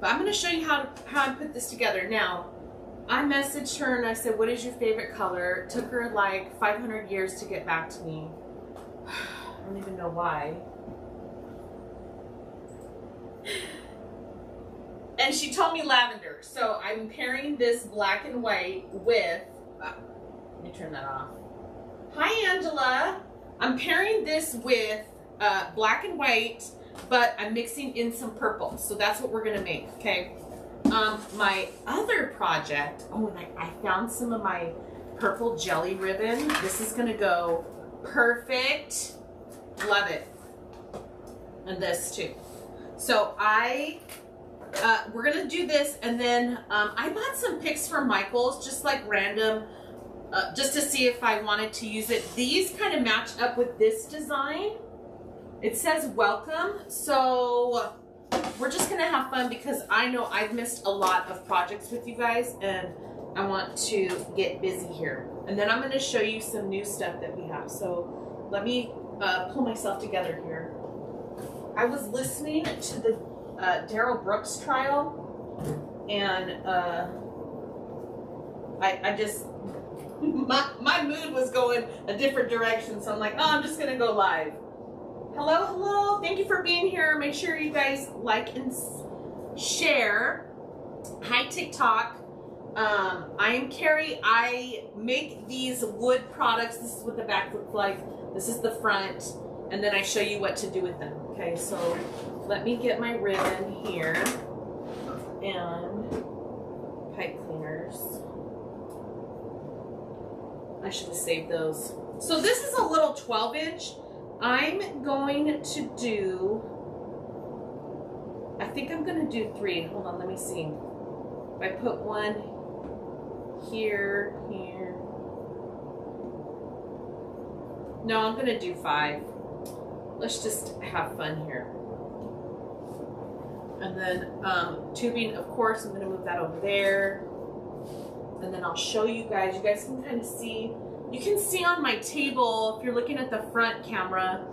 But I'm going to show you how I put this together. Now, I messaged her and I said, what is your favorite color? It took her like 500 years to get back to me. I don't even know why. And she told me lavender. So I'm pairing this black and white with, let me turn that off. Hi, Angela. I'm pairing this with black and white, but I'm mixing in some purple. So that's what we're gonna make, okay? My other project, oh, and I found some of my purple jelly ribbon. This is gonna go perfect. Love it. And this too. So we're gonna do this, and then I bought some picks from Michael's, just like random, just to see if I wanted to use it. These kind of match up with this design. It says welcome, so we're just gonna have fun because I know I've missed a lot of projects with you guys, and I want to get busy here. And then I'm gonna show you some new stuff that we have. So let me pull myself together here. I was listening to the Daryl Brooks trial, and I just my mood was going a different direction, so I'm like, oh, I'm just gonna go live. Hello, thank you for being here. Make sure you guys like and share. Hi, TikTok. I am Carrie. I make these wood products. This is what the back looks like. This is the front, and then I show you what to do with them. Okay, so let me get my ribbon here and pipe cleaners. I should have saved those. So this is a little 12-inch. I'm going to do, I think I'm going to do 3. Hold on, let me see. If I put one here. No, I'm going to do 5. Let's just have fun here. And then tubing, of course, I'm going to move that over there. And then I'll show you guys. You guys can kind of see. You can see on my table, if you're looking at the front camera,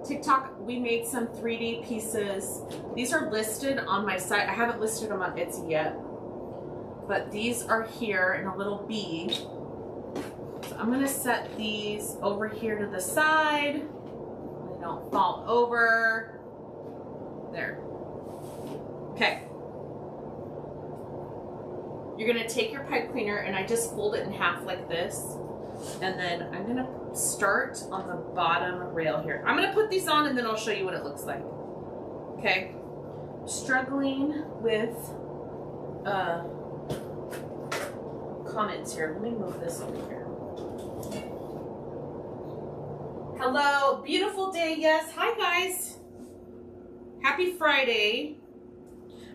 TikTok, we made some 3D pieces. These are listed on my site. I haven't listed them on Etsy yet. But these are here in a little bead. So I'm going to set these over here to the side. They don't fall over. There. Okay. You're going to take your pipe cleaner, and I just fold it in half like this. And then I'm going to start on the bottom rail here. I'm going to put these on, and then I'll show you what it looks like. Okay. Struggling with comments here. Let me move this over here. Hello. Beautiful day. Yes. Hi, guys. Happy Friday.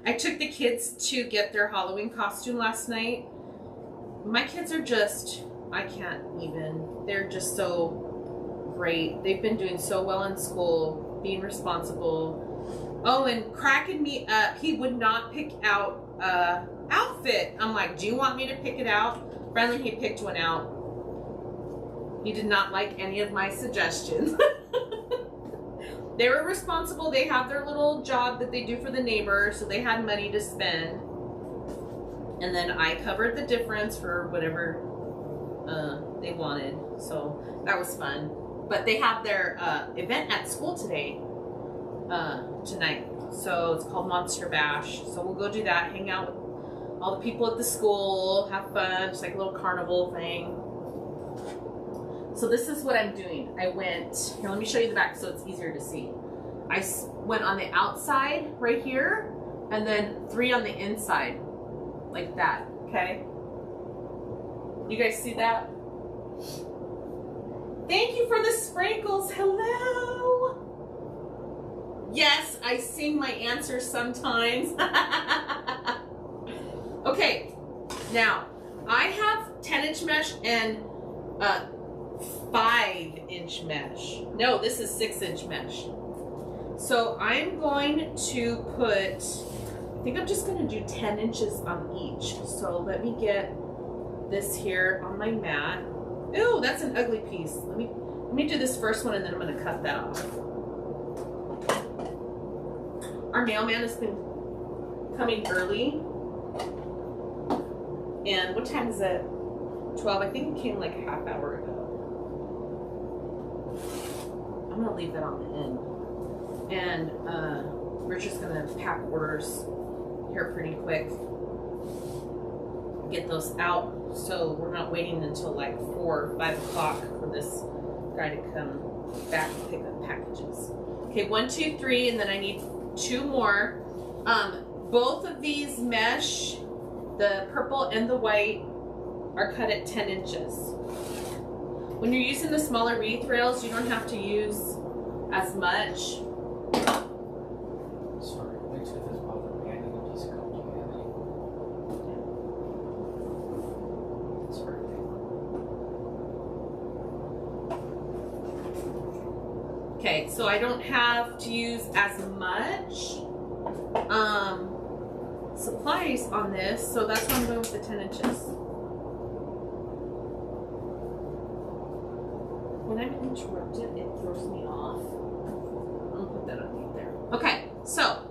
I took the kids to get their Halloween costume last night. My kids are just, I can't even. They're just so great. They've been doing so well in school, being responsible. Oh, and cracking me up. He would not pick out outfit. I'm like, do you want me to pick it out? Finally, he picked one out. He did not like any of my suggestions. They were responsible. They have their little job that they do for the neighbor, so they had money to spend. And then I covered the difference for whatever they wanted. So that was fun. But they have their event at school today, tonight. So it's called Monster Bash. So we'll go do that, hang out with all the people at the school, have fun. It's like a little carnival thing. So this is what I'm doing. I went, here, let me show you the back so it's easier to see. I went on the outside right here, and then 3 on the inside, like that, okay? You guys see that? Thank you for the sprinkles, hello! Yes, I sing my answers sometimes. Okay, now, I have 10-inch mesh and 5-inch mesh. No, this is 6-inch mesh. So I'm going to put, I think I'm just going to do 10 inches on each. So let me get this here on my mat. Ooh, that's an ugly piece. Let me do this first one, and then I'm going to cut that off. Our mailman has been coming early. And what time is it? 12. I think it came like a half hour ago. I'm gonna leave that on the end. And we're just gonna pack orders here pretty quick. Get those out so we're not waiting until like 4 or 5 o'clock for this guy to come back and pick up packages. Okay, 1, 2, 3, and then I need 2 more. Both of these mesh, the purple and the white, are cut at 10 inches. When you're using the smaller wreath rails, you don't have to use as much. Sorry, Bluetooth is bothering me. I need a piece of cold candy. Sorry. Okay, so I don't have to use as much supplies on this, so that's why I'm going with the 10 inches. When I'm interrupted, it throws me off. I'll put that underneath there. Okay, so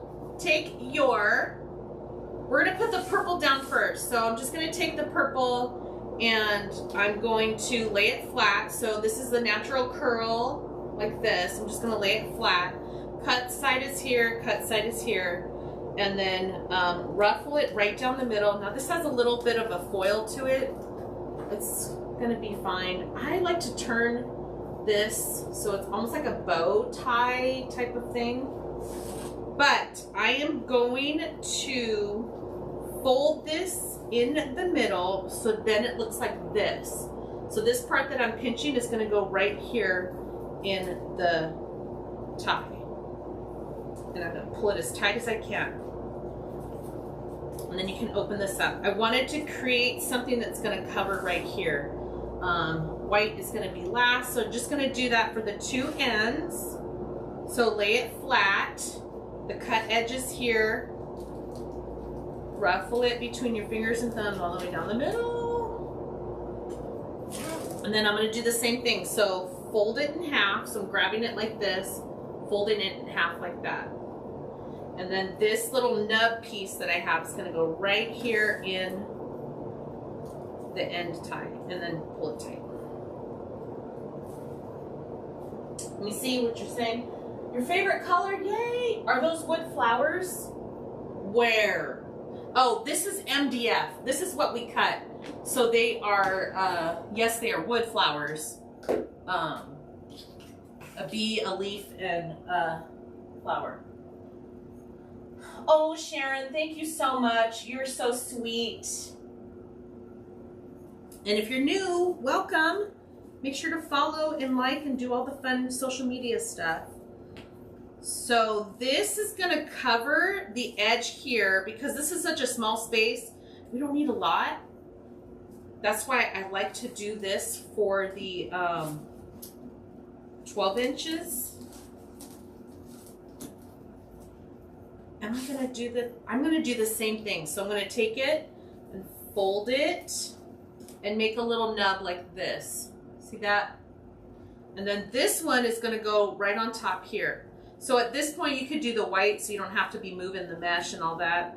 we're gonna put the purple down first. So I'm just gonna take the purple and I'm going to lay it flat. So this is the natural curl, like this. I'm just gonna lay it flat. Cut side is here, cut side is here. And then ruffle it right down the middle. Now this has a little bit of a foil to it. It's gonna be fine. I like to turn this so it's almost like a bow tie type of thing. But I am going to fold this in the middle so then it looks like this. So this part that I'm pinching is gonna go right here in the tie. And I'm gonna pull it as tight as I can. And then you can open this up. I wanted to create something that's gonna cover right here. White is gonna be last, so I'm just gonna do that for the 2 ends. So lay it flat, the cut edges here, ruffle it between your fingers and thumbs all the way down the middle. And then I'm gonna do the same thing. So fold it in half, so I'm grabbing it like this, folding it in half like that. And then this little nub piece that I have is gonna go right here in the end tie, and then pull it tight. Let me see what you're saying. Your favorite color, yay! Are those wood flowers? Where? Oh, this is MDF. This is what we cut. So they are, yes, they are wood flowers. A bee, a leaf, and a flower. Oh, Sharon, thank you so much. You're so sweet. And if you're new, welcome. Make sure to follow and like and do all the fun social media stuff. So this is gonna cover the edge here because this is such a small space. We don't need a lot. That's why I like to do this for the 12 inches. Am I gonna do I'm gonna do the same thing. So I'm gonna take it and fold it and make a little nub like this. See that? And then this one is gonna go right on top here. So at this point you could do the white so you don't have to be moving the mesh and all that.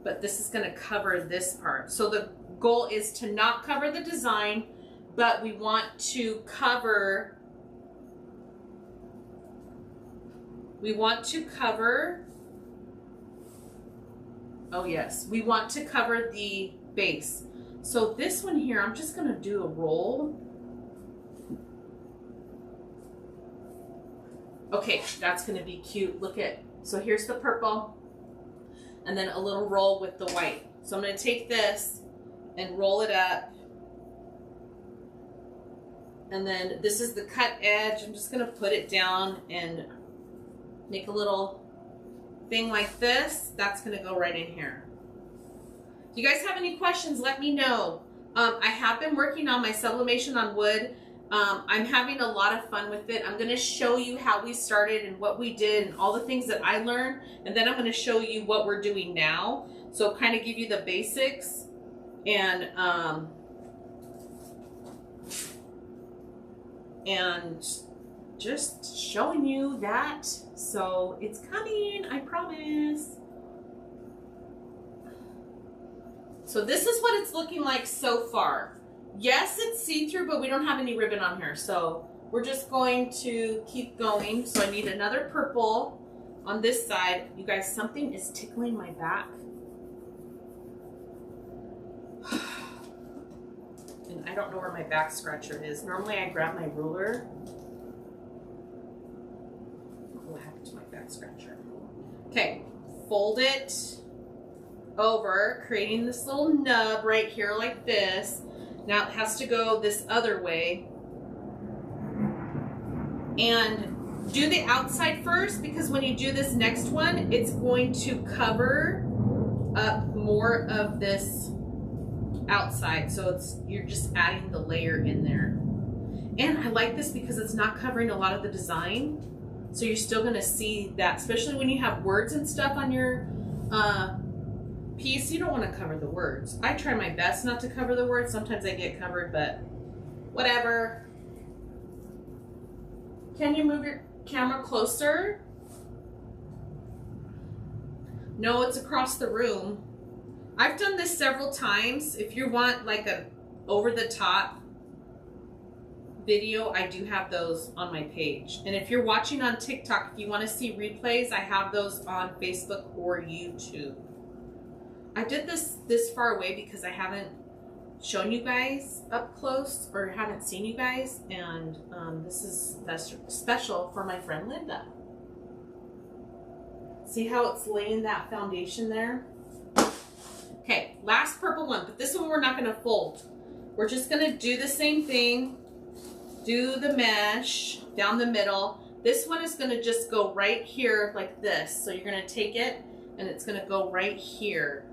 But this is gonna cover this part. So the goal is to not cover the design, but we want to cover, oh yes, we want to cover the base. So this one here, I'm just gonna do a roll. Okay, that's gonna be cute. Look at, so here's the purple, and then a little roll with the white. So I'm gonna take this and roll it up. And then this is the cut edge. I'm just gonna put it down and make a little thing like this. That's gonna go right in here. If you guys have any questions, let me know. I have been working on my sublimation on wood. I'm having a lot of fun with it. I'm gonna show you how we started and what we did and all the things that I learned. And then I'm gonna show you what we're doing now. So kind of give you the basics and just showing you that. So it's coming, I promise. So this is what it's looking like so far. Yes, it's see-through, but we don't have any ribbon on here. So we're just going to keep going. So I need another purple on this side. You guys, something is tickling my back. And I don't know where my back scratcher is. Normally I grab my ruler. What happened to my back scratcher? Okay, fold it over, creating this little nub right here like this. Now it has to go this other way. And do the outside first, because when you do this next one, it's going to cover up more of this outside. So you're just adding the layer in there. And I like this because it's not covering a lot of the design. So you're still gonna see that, especially when you have words and stuff on your piece. You don't want to cover the words. I try my best not to cover the words. Sometimes I get covered, but whatever. Can you move your camera closer? No, it's across the room. I've done this several times. If you want like a over-the-top video, I do have those on my page. And if you're watching on TikTok, if you want to see replays, I have those on Facebook or YouTube. I did this far away because I haven't shown you guys up close or haven't seen you guys, and this is special for my friend Linda. See how it's laying that foundation there? Okay, last purple one, but this one we're not going to fold. We're just going to do the same thing. Do the mesh down the middle. This one is going to just go right here like this. So you're going to take it and it's going to go right here.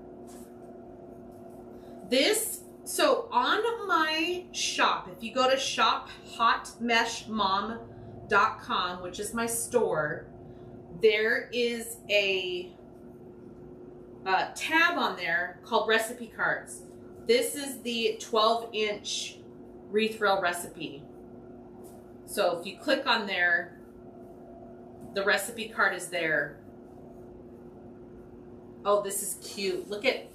So on my shop, if you go to shophotmeshmom.com, which is my store, there is a tab on there called recipe cards. This is the 12-inch wreath rail recipe. So if you click on there, the recipe card is there. Oh, this is cute. Look at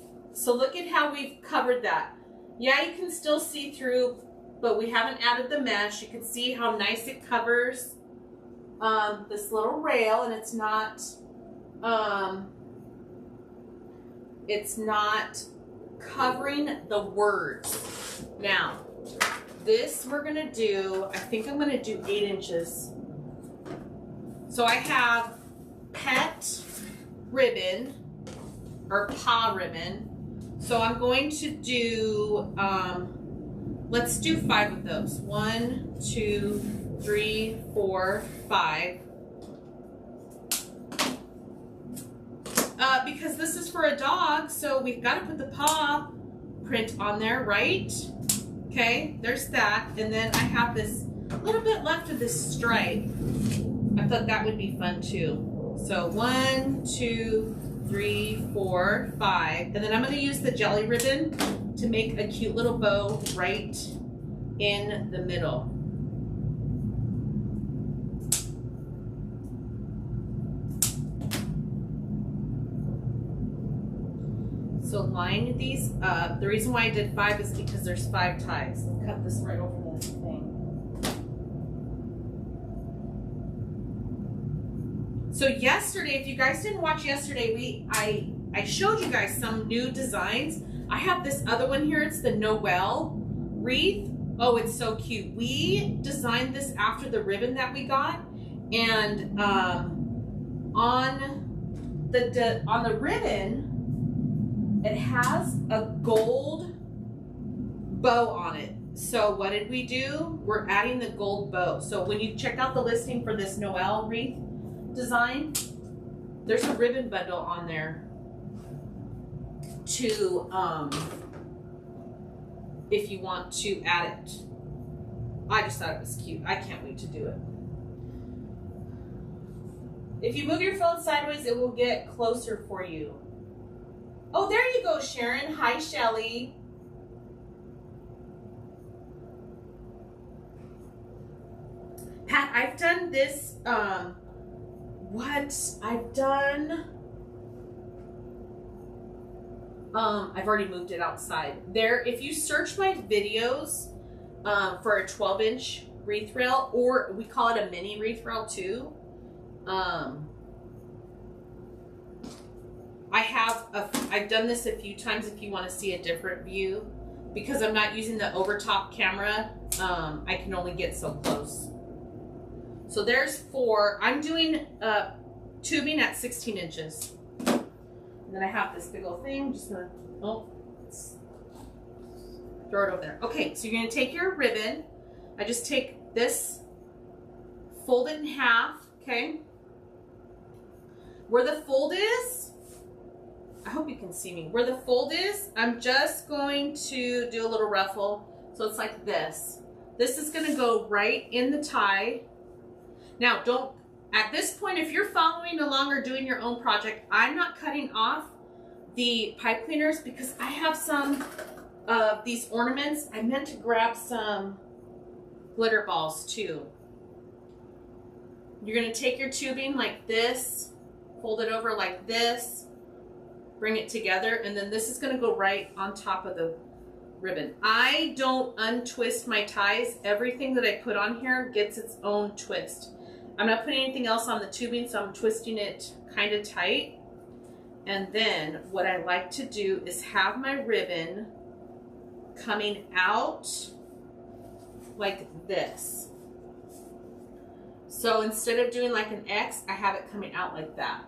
how we've covered that. Yeah, you can still see through, but we haven't added the mesh. You can see how nice it covers this little rail, and it's not covering the words. Now, this we're gonna do, I think I'm gonna do 8 inches. So I have pet ribbon, or paw ribbon. So I'm going to do, let's do 5 of those. 1, 2, 3, 4, 5. Because this is for a dog, so we've got to put the paw print on there, right? Okay, there's that. And then I have this little bit left of this stripe. I thought that would be fun too. So 1, 2, 3, 4, 5. And then I'm going to use the jelly ribbon to make a cute little bow right in the middle. So line these up. The reason why I did 5 is because there's 5 ties. I'll cut this right over this thing. So yesterday, if you guys didn't watch yesterday, I showed you guys some new designs. I have this other one here. It's the Noel wreath. Oh, it's so cute. We designed this after the ribbon that we got, and on the ribbon, it has a gold bow on it. So what did we do? We're adding the gold bow. So when you check out the listing for this Noel wreath design, there's a ribbon bundle on there to if you want to add it. I just thought it was cute. I can't wait to do it. If you move your phone sideways, it will get closer for you. Oh, there you go, Sharon. Hi, Shelly. Pat, I've done this, I've already moved it outside. There, if you search my videos for a 12-inch wreath rail, or we call it a mini wreath rail too, I've done this a few times if you want to see a different view. Because I'm not using the overtop camera, I can only get so close. So there's 4. I'm doing tubing at 16 inches. And then I have this big old thing. Just gonna, throw it over there. Okay, so you're gonna take your ribbon. I just take this, fold it in half, okay? Where the fold is, I hope you can see me. Where the fold is, I'm just going to do a little ruffle. So it's like this. This is gonna go right in the tie. Now, at this point, if you're following along or doing your own project, I'm not cutting off the pipe cleaners because I have some of these ornaments. I meant to grab some glitter balls too. You're gonna take your tubing like this, fold it over like this, bring it together, and then this is gonna go right on top of the ribbon. I don't untwist my ties. Everything that I put on here gets its own twist. I'm not putting anything else on the tubing, so I'm twisting it kind of tight. And then what I like to do is have my ribbon coming out like this. So instead of doing like an X, I have it coming out like that.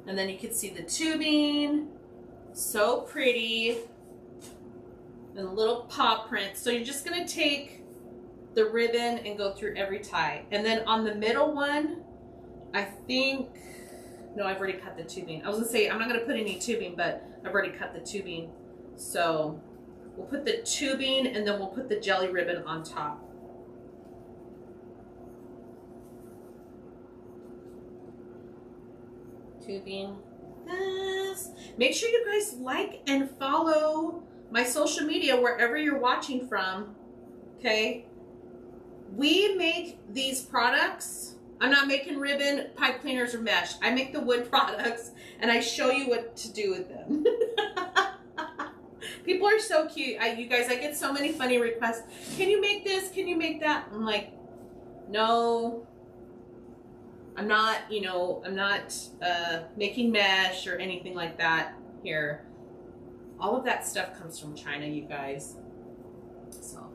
And then you can see the tubing, so pretty, and a little paw print. So you're just gonna take the ribbon and go through every tie. And then on the middle one, I think, no, I've already cut the tubing. I was gonna say, I'm not gonna put any tubing, but I've already cut the tubing. So we'll put the tubing and then we'll put the jelly ribbon on top. Tubing this. Make sure you guys like and follow my social media wherever you're watching from, okay? We make these products. I'm not making ribbon, pipe cleaners, or mesh. I make the wood products and I show you what to do with them. People are so cute. You guys, I get so many funny requests. Can you make this? Can you make that? I'm like, no, I'm not, I'm not making mesh or anything like that here. All of that stuff comes from China, you guys. So,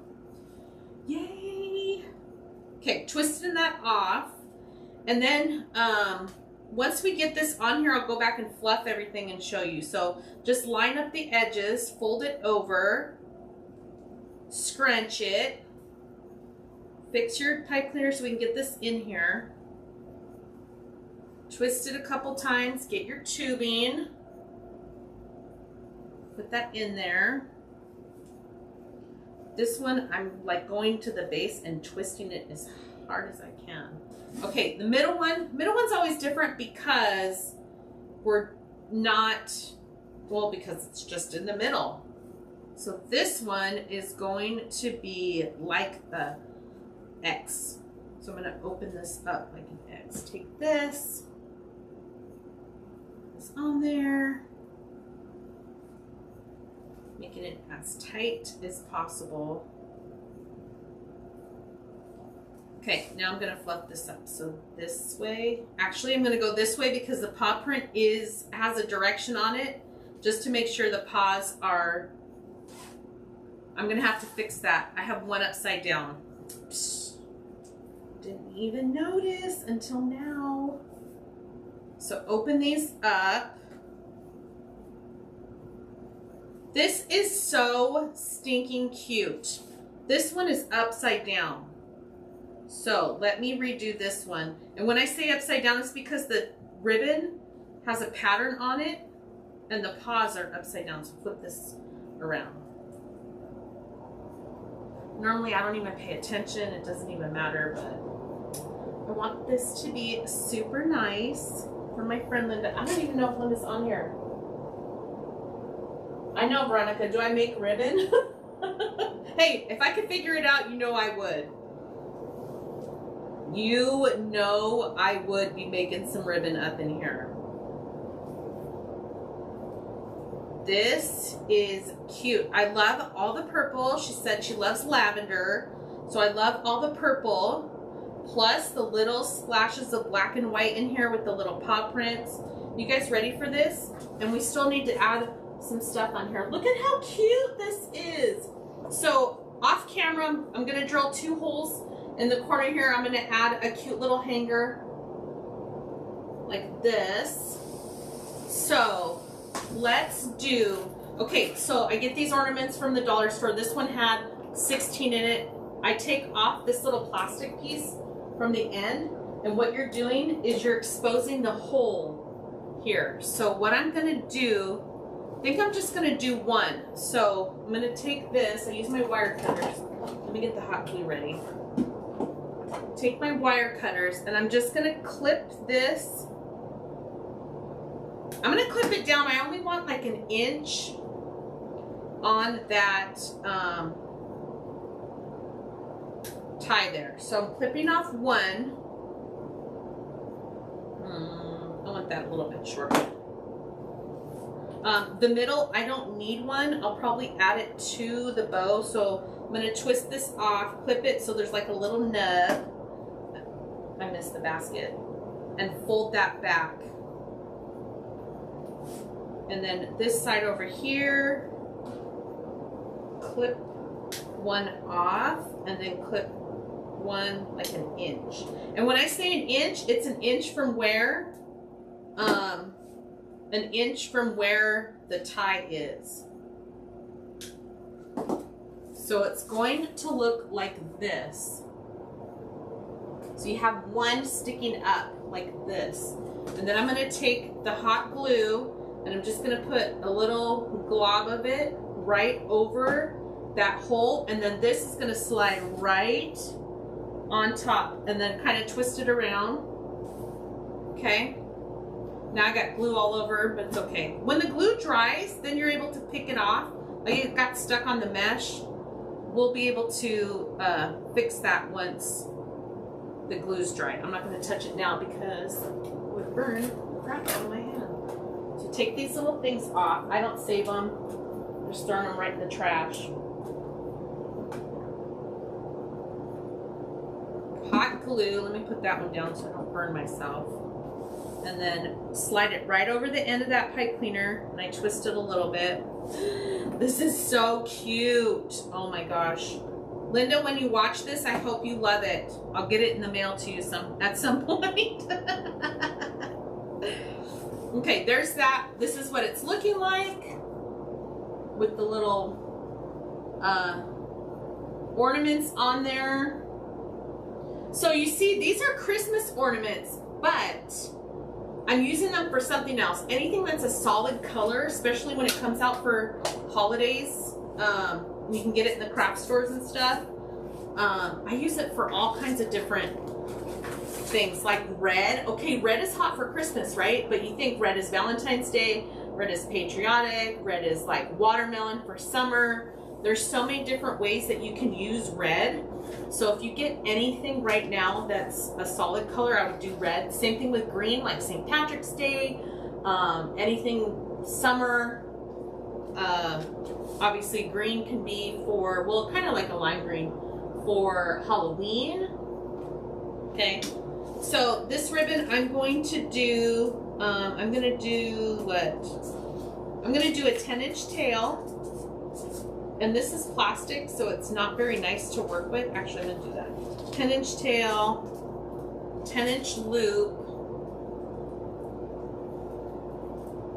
yay. Okay, twisting that off. And then once we get this on here, I'll go back and fluff everything and show you. So just line up the edges, fold it over, scrunch it, fix your pipe cleaner so we can get this in here. Twist it a couple times, get your tubing, put that in there. This one, I'm like going to the base and twisting it as hard as I can. Okay, the middle one's always different because we're not, well, because it's just in the middle. So this one is going to be like the X. So I'm gonna open this up like an X. Take this on there, making it as tight as possible. Okay, now I'm gonna fluff this up. So this way, actually I'm gonna go this way because the paw print has a direction on it, just to make sure the paws are, I'm gonna have to fix that. I have one upside down. Psst. Didn't even notice until now. So open these up. This is so stinking cute. This one is upside down. So let me redo this one. And when I say upside down, it's because the ribbon has a pattern on it and the paws are upside down. So flip this around. Normally I don't even pay attention. It doesn't even matter, but I want this to be super nice for my friend Linda. I don't even know if Linda's on here. I know, Veronica, do I make ribbon? Hey, if I could figure it out, I would. I would be making some ribbon up in here. this is cute. I love all the purple. She said she loves lavender. So I love all the purple. Plus the little splashes of black and white in here with the little paw prints. You guys ready for this? And we still need to add some stuff on here. Look at how cute this is. So off camera, I'm gonna drill 2 holes in the corner here. I'm gonna add a cute little hanger like this. So let's do, okay, so I get these ornaments from the dollar store. This one had 16 in it. I take off this little plastic piece from the end, and what you're doing is you're exposing the hole here. So what I'm gonna do, I think I'm just gonna do 1. So I'm gonna take this, I use my wire cutters. Let me get the hot glue ready. Take my wire cutters, and I'm just gonna clip this. I'm gonna clip it down. I only want like 1 inch on that tie there. So I'm clipping off 1. I want that a little bit shorter. The middle, I don't need one. I'll probably add it to the bow. So I'm gonna twist this off, clip it so there's like a little nub. I missed the basket. And fold that back. And then this side over here, clip 1 off, and then clip 1 like 1 inch. And when I say 1 inch, it's 1 inch from where, 1 inch from where the tie is. So it's going to look like this. So you have 1 sticking up like this. And then I'm gonna take the hot glue, and I'm just gonna put a little glob of it right over that hole, and then this is gonna slide right on top, and then kind of twist it around. Okay. Now I got glue all over, but it's okay. When the glue dries, then you're able to pick it off. Like it got stuck on the mesh. We'll be able to fix that once the glue's dry. I'm not gonna touch it now because it would burn the crap out of my hand. So take these little things off. I don't save them. I'm just throwing them right in the trash. Hot glue. Let me put that one down so I don't burn myself. And then slide it right over the end of that pipe cleaner, and I twist it a little bit. This is so cute. Oh my gosh. Linda, when you watch this, I hope you love it. I'll get it in the mail to you at some point. Okay, there's that. This is what it's looking like with the little ornaments on there. So you see, these are Christmas ornaments, but I'm using them for something else. Anything that's a solid color, especially when it comes out for holidays, you can get it in the craft stores and stuff. I use it for all kinds of different things, like red. Okay, red is hot for Christmas, right? But you think red is Valentine's Day, red is patriotic, red is like watermelon for summer. There's so many different ways that you can use red. So if you get anything right now that's a solid color, I would do red. Same thing with green, like St. Patrick's Day, anything summer. Obviously green can be for, well, kind of like a lime green for Halloween. Okay, so this ribbon I'm going to do, I'm going to do what? I'm going to do a 10-inch tail. And this is plastic, so it's not very nice to work with. Actually, I'm going to do that. 10-inch tail, 10-inch loop.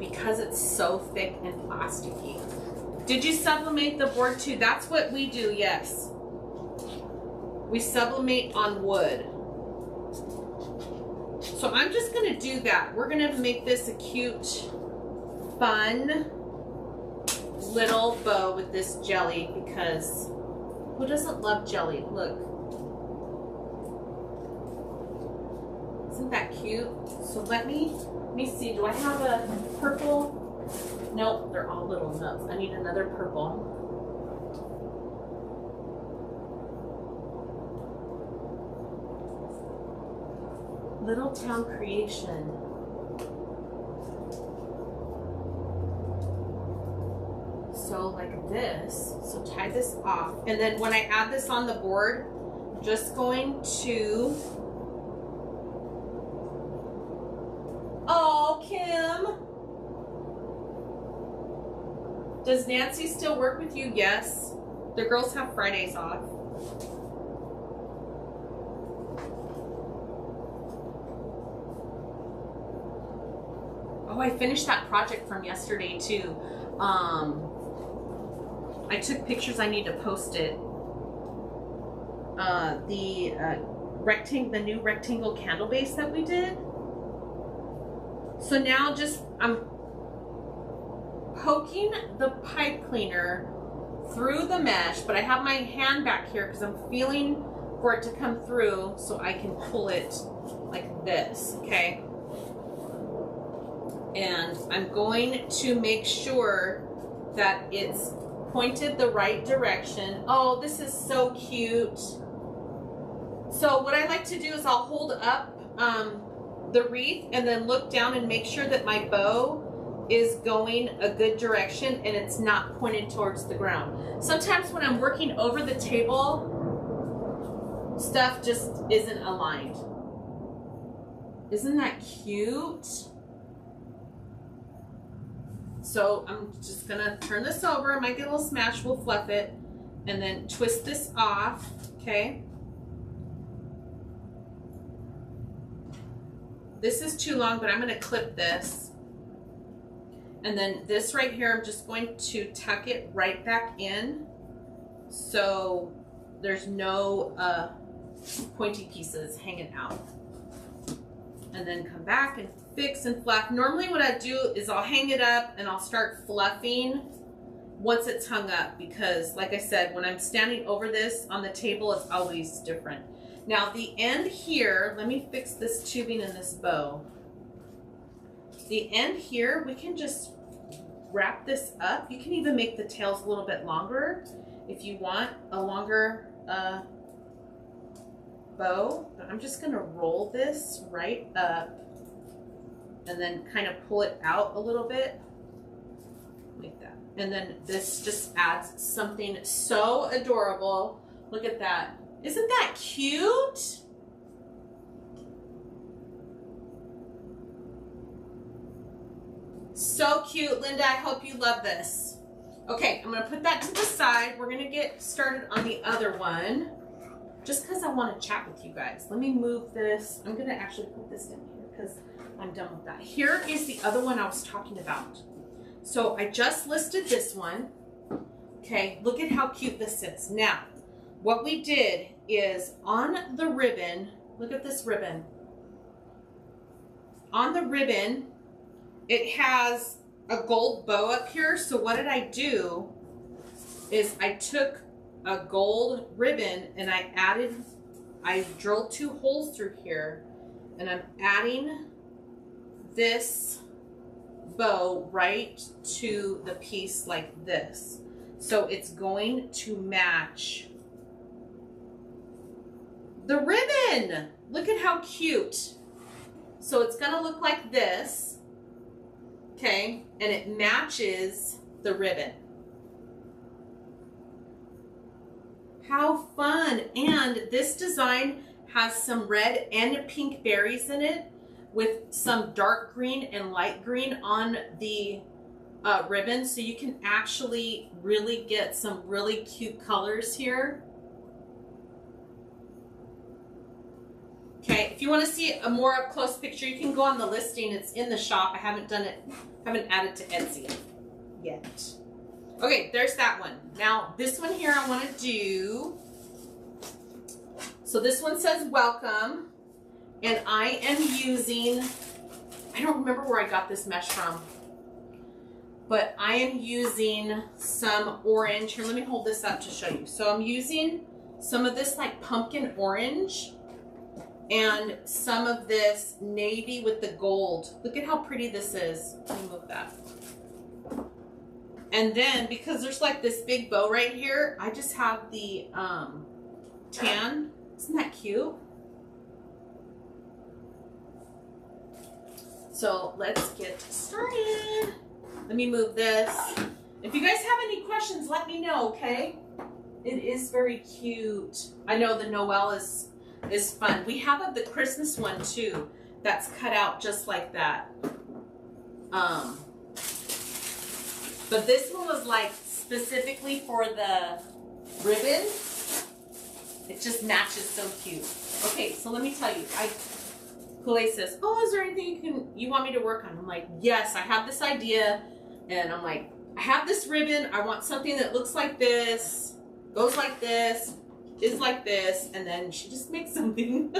Because it's so thick and plasticky. Did you sublimate the board too? That's what we do, yes. We sublimate on wood. So I'm just going to do that. We're going to make this a cute, fun little bow with this jelly, because who doesn't love jelly? Look. Isn't that cute? So let me see. Do I have a purple? Nope, they're all little nubs. I need another purple. Little Town Creation. So like this, so tie this off. And then when I add this on the board, just going to, oh, Kim. Does Nancy still work with you? Yes. The girls have Fridays off. Oh, I finished that project from yesterday too. I took pictures. I need to post it. The new rectangle candle base that we did. So now I'm poking the pipe cleaner through the mesh, but I have my hand back here because I'm feeling for it to come through so I can pull it like this, okay? And I'm going to make sure that it's pointed the right direction. Oh, this is so cute. So what I like to do is I'll hold up the wreath and then look down and make sure that my bow is going a good direction and it's not pointed towards the ground. Sometimes when I'm working over the table, stuff just isn't aligned. Isn't that cute? So I'm just gonna turn this over. I might get a little smash, we'll fluff it, and then twist this off, okay? This is too long, but I'm gonna clip this. And then this right here, I'm just going to tuck it right back in so there's no pointy pieces hanging out. And then come back and fix and fluff. Normally what I do is I'll hang it up and I'll start fluffing once it's hung up, because like I said, when I'm standing over this on the table, it's always different. Now the end here, let me fix this tubing and this bow. The end here, we can just wrap this up. You can even make the tails a little bit longer if you want a longer bow, but I'm just gonna roll this right up and then kind of pull it out a little bit like that. And then this just adds something so adorable. Look at that. Isn't that cute? So cute, Linda. I hope you love this. Okay, I'm gonna put that to the side. We're gonna get started on the other one, just because I want to chat with you guys. Let me move this. I'm gonna actually put this down here because I'm done with that. Here is the other one I was talking about. So I just listed this one. Okay, look at how cute this is. Now, what we did is on the ribbon, look at this ribbon. On the ribbon, it has a gold bow up here. So what did I do is I took a gold ribbon and I drilled 2 holes through here, and I'm adding this bow right to the piece like this. So it's going to match the ribbon. Look at how cute. So it's gonna look like this, okay? And it matches the ribbon. How fun. And this design has some red and pink berries in it with some dark green and light green on the ribbon. So you can actually really get some really cute colors here. Okay, if you want to see a more up close picture, you can go on the listing. It's in the shop. I haven't done it, haven't added to Etsy yet. Okay, there's that one. Now, this one here I want to do. So this one says welcome, and I am using, I don't remember where I got this mesh from, but I am using some orange. Here, let me hold this up to show you. So I'm using some of this like pumpkin orange and some of this navy with the gold. Look at how pretty this is. Let me move that. And then, because there's like this big bow right here, I just have the tan. Isn't that cute? So let's get started. Let me move this. If you guys have any questions, let me know, okay? It is very cute. I know the Noel is fun. We have the Christmas one too that's cut out just like that. But this one was like specifically for the ribbon. It just matches so cute. Okay, so let me tell you, Kool-Aid says, oh, is there anything you want me to work on? I'm like, yes, I have this idea. And I'm like, I have this ribbon. I want something that looks like this, goes like this, is like this. And then she just makes something.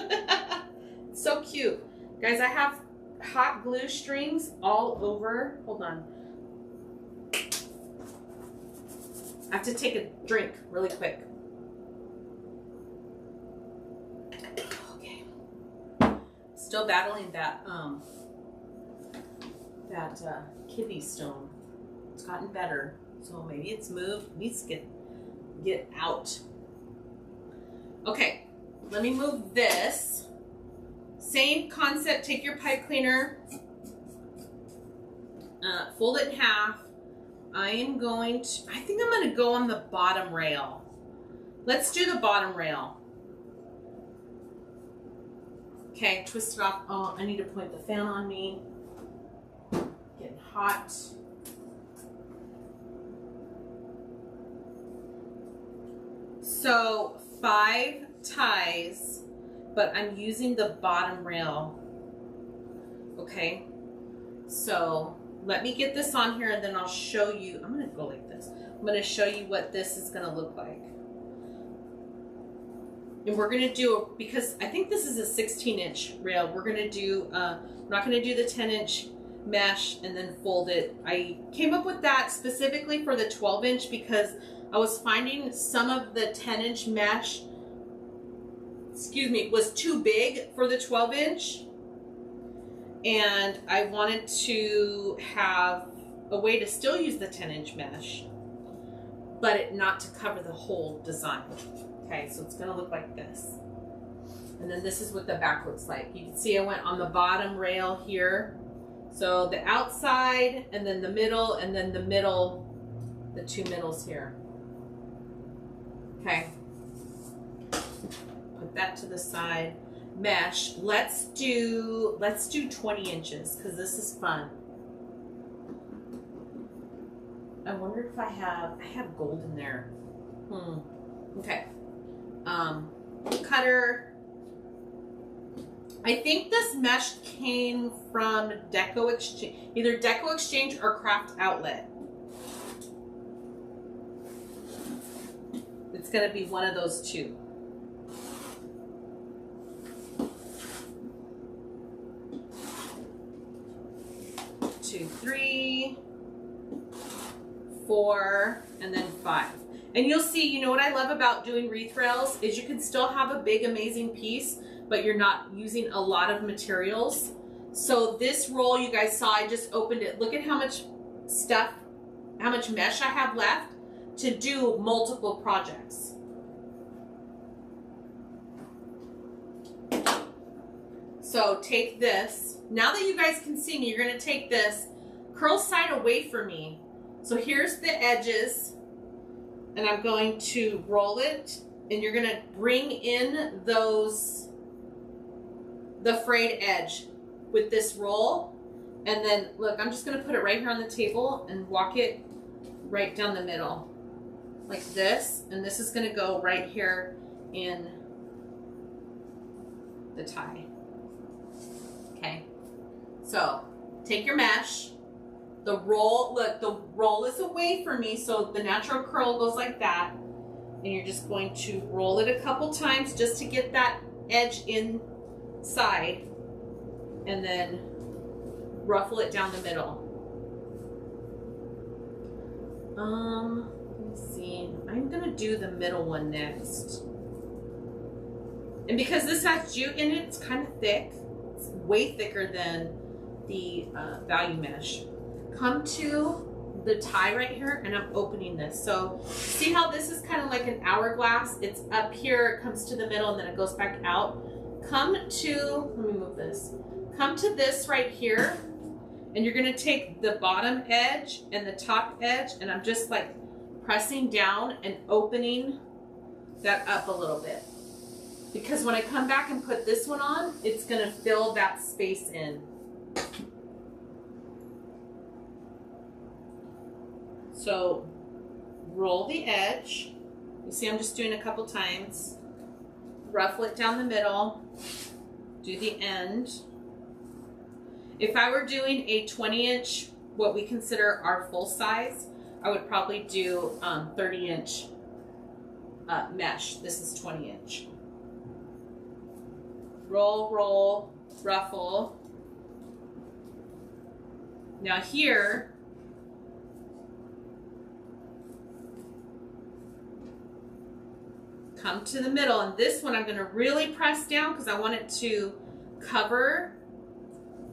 So cute. Guys, I have hot glue strings all over. Hold on. I have to take a drink really quick. Okay. Still battling that kidney stone. It's gotten better, so maybe it's moved. It needs to get out. Okay, let me move this. Same concept. Take your pipe cleaner, fold it in half. I think I'm going to go on the bottom rail. Let's do the bottom rail. Okay, twist it off. Oh, I need to point the fan on me. Getting hot. So 5 ties, but I'm using the bottom rail. Okay, so let me get this on here and then I'll show you. I'm going to go like this. I'm going to show you what this is going to look like. And we're going to do, because I think this is a 16-inch rail, we're going to do, we're not going to do the 10-inch mesh and then fold it. I came up with that specifically for the 12-inch because I was finding some of the 10-inch mesh, was too big for the 12-inch. And I wanted to have a way to still use the 10-inch mesh, but it not to cover the whole design. Okay, so it's gonna look like this. And then this is what the back looks like. You can see I went on the bottom rail here. So the outside, and then the middle, and then the middle, the 2 middles here. Okay. Put that to the side. Mesh. Let's do 20 inches because this is fun. I wonder if I have gold in there. Okay. Cutter. I think this mesh came from Deco Exchange, either Deco Exchange or Craft Outlet. It's going to be one of those two. 2, 3, 4, and then 5. And you'll see, you know what I love about doing wreath rails is you can still have a big, amazing piece, but you're not using a lot of materials. So this roll you guys saw, I just opened it. Look at how much stuff, how much mesh I have left to do multiple projects. So take this. Now that you guys can see me, you're gonna take this, curl side away from me. So here's the edges, and I'm going to roll it, and you're gonna bring in the frayed edge with this roll. And then look, I'm just gonna put it right here on the table and walk it right down the middle like this. And this is gonna go right here in the tie. Okay, so take your mesh, the roll, look, the roll is away from me, so the natural curl goes like that. And you're just going to roll it a couple times just to get that edge inside, and then ruffle it down the middle. Let me see, I'm gonna do the middle one next. And because this has jute in it, it's kind of thick. It's way thicker than the value mesh. Come to the tie right here, and I'm opening this. So see how this is kind of like an hourglass? It's up here, it comes to the middle, and then it goes back out. Come to, let me move this. Come to this right here, And you're gonna take the bottom edge and the top edge, and I'm just like pressing down and opening that up a little bit. Because when I come back and put this one on, it's gonna fill that space in. So roll the edge. You see I'm just doing a couple times. Ruffle it down the middle. Do the end. If I were doing a 20-inch, what we consider our full size, I would probably do 30-inch mesh. This is 20-inch. Roll, roll, ruffle. Now here, come to the middle, and this one I'm going to really press down because I want it to cover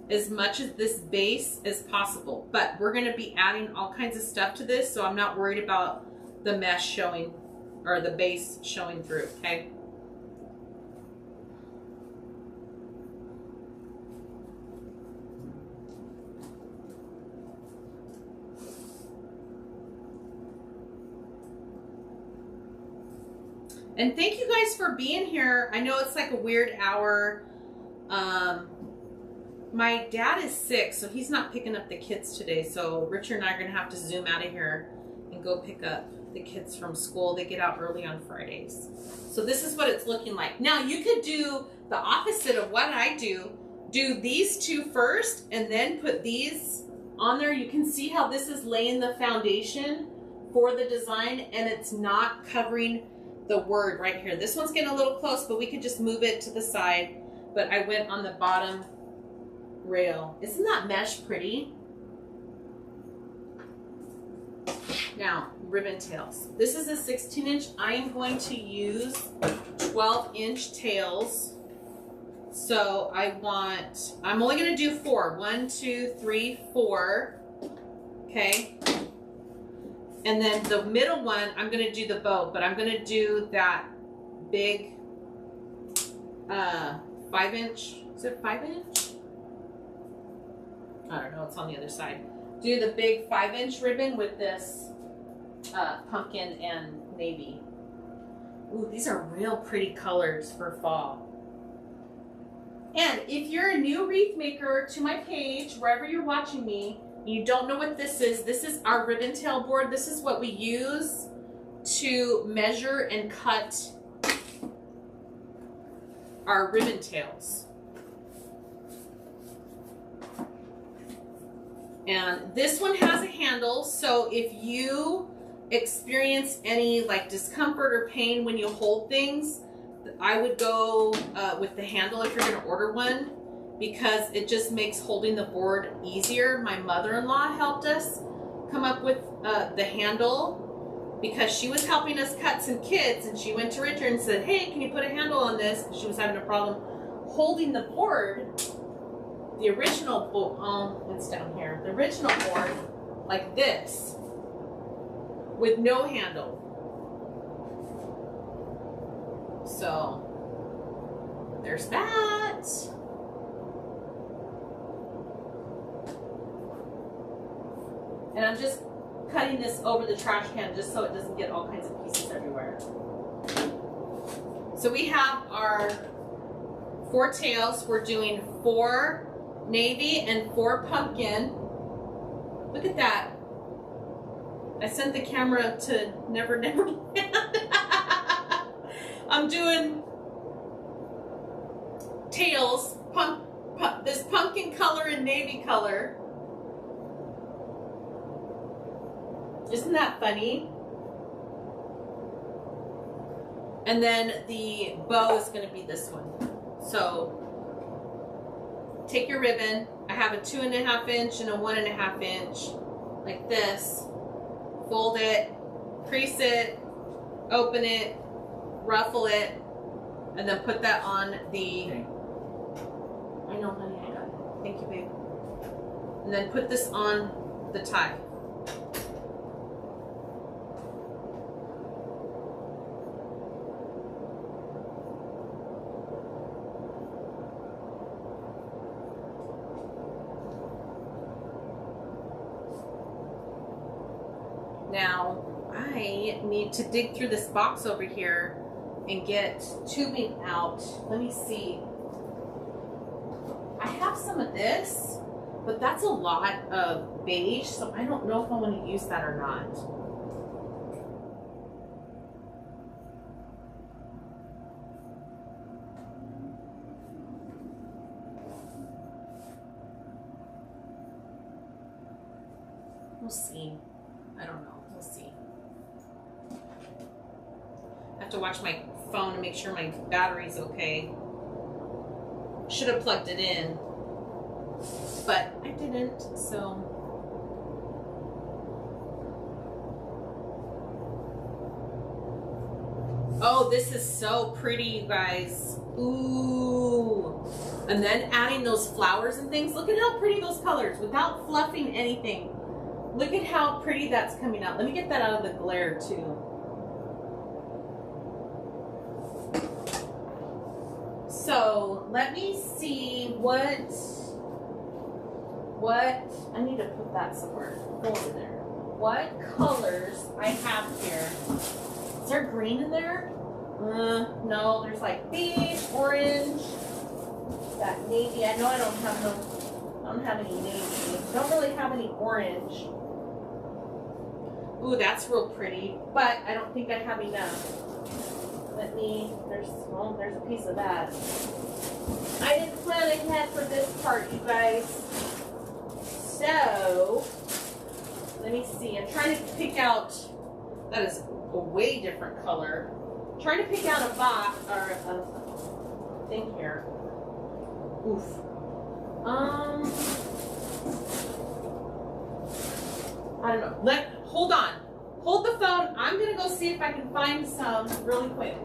as much of this base as possible. But we're going to be adding all kinds of stuff to this, so I'm not worried about the mesh showing or the base showing through, okay? And thank you guys for being here. I know it's like a weird hour. My dad is sick, so he's not picking up the kids today. So Richard and I are gonna have to zoom out of here and go pick up the kids from school. They get out early on Fridays. So this is what it's looking like. Now you could do the opposite of what I do. Do these two first and then put these on there. You can see how this is laying the foundation for the design and it's not covering the word right here. This one's getting a little close, but we could just move it to the side. But I went on the bottom rail. Isn't that mesh pretty? Now, ribbon tails. This is a 16-inch. I am going to use 12-inch tails. So I'm only going to do 4. 1, 2, 3, 4. Okay. And then the middle one, I'm going to do the bow, but I'm going to do that big 5-inch. Is it 5-inch? I don't know. It's on the other side. Do the big 5-inch ribbon with this pumpkin and navy. Ooh, these are real pretty colors for fall. And if you're a new wreath maker to my page, wherever you're watching me, you don't know what this is our ribbon tail board. This is what we use to measure and cut our ribbon tails. And this one has a handle, so if you experience any like discomfort or pain when you hold things, I would go with the handle if you're going to order one, because it just makes holding the board easier. My mother-in-law helped us come up with the handle because she was helping us cut some kids, and she went to Richard and said, hey, can you put a handle on this? Because she was having a problem holding the board. The original board, it's down here. The original board, like this, with no handle. So, there's that. And I'm just cutting this over the trash can just so it doesn't get all kinds of pieces everywhere. So we have our 4 tails. We're doing 4 navy and 4 pumpkin. Look at that. I sent the camera to Never Land. I'm doing tails, this pumpkin color and navy color. Isn't that funny? And then the bow is going to be this one. So take your ribbon. I have a 2.5 inch and a 1.5 inch, like this. Fold it, crease it, open it, ruffle it, and then put that on the. Okay. I know, honey, I got it. Thank you, babe. And then put this on the tie. Now, I need to dig through this box over here and get tubing out. Let me see. I have some of this, but that's a lot of beige, so I don't know if I want to use that or not. We'll see. I don't know. We'll see. I have to watch my phone to make sure my battery's okay. Should have plugged it in, but I didn't, so. Oh, this is so pretty, you guys. Ooh. And then adding those flowers and things. Look at how pretty those colors, without fluffing anything. Look at how pretty that's coming out. Let me get that out of the glare too. So let me see what I need to put that somewhere. Go over there. What colors I have here? Is there green in there? No, there's like beige, orange, that navy. I know I don't have any navy. Don't really have any orange. Ooh, that's real pretty, but I don't think I have enough. There's a piece of that. I didn't plan ahead for this part, you guys. So, let me see. I'm trying to pick out, that is a way different color. I'm trying to pick out a box, or a thing here. Oof. I don't know. Hold on. Hold the phone. I'm going to go see if I can find some really quick.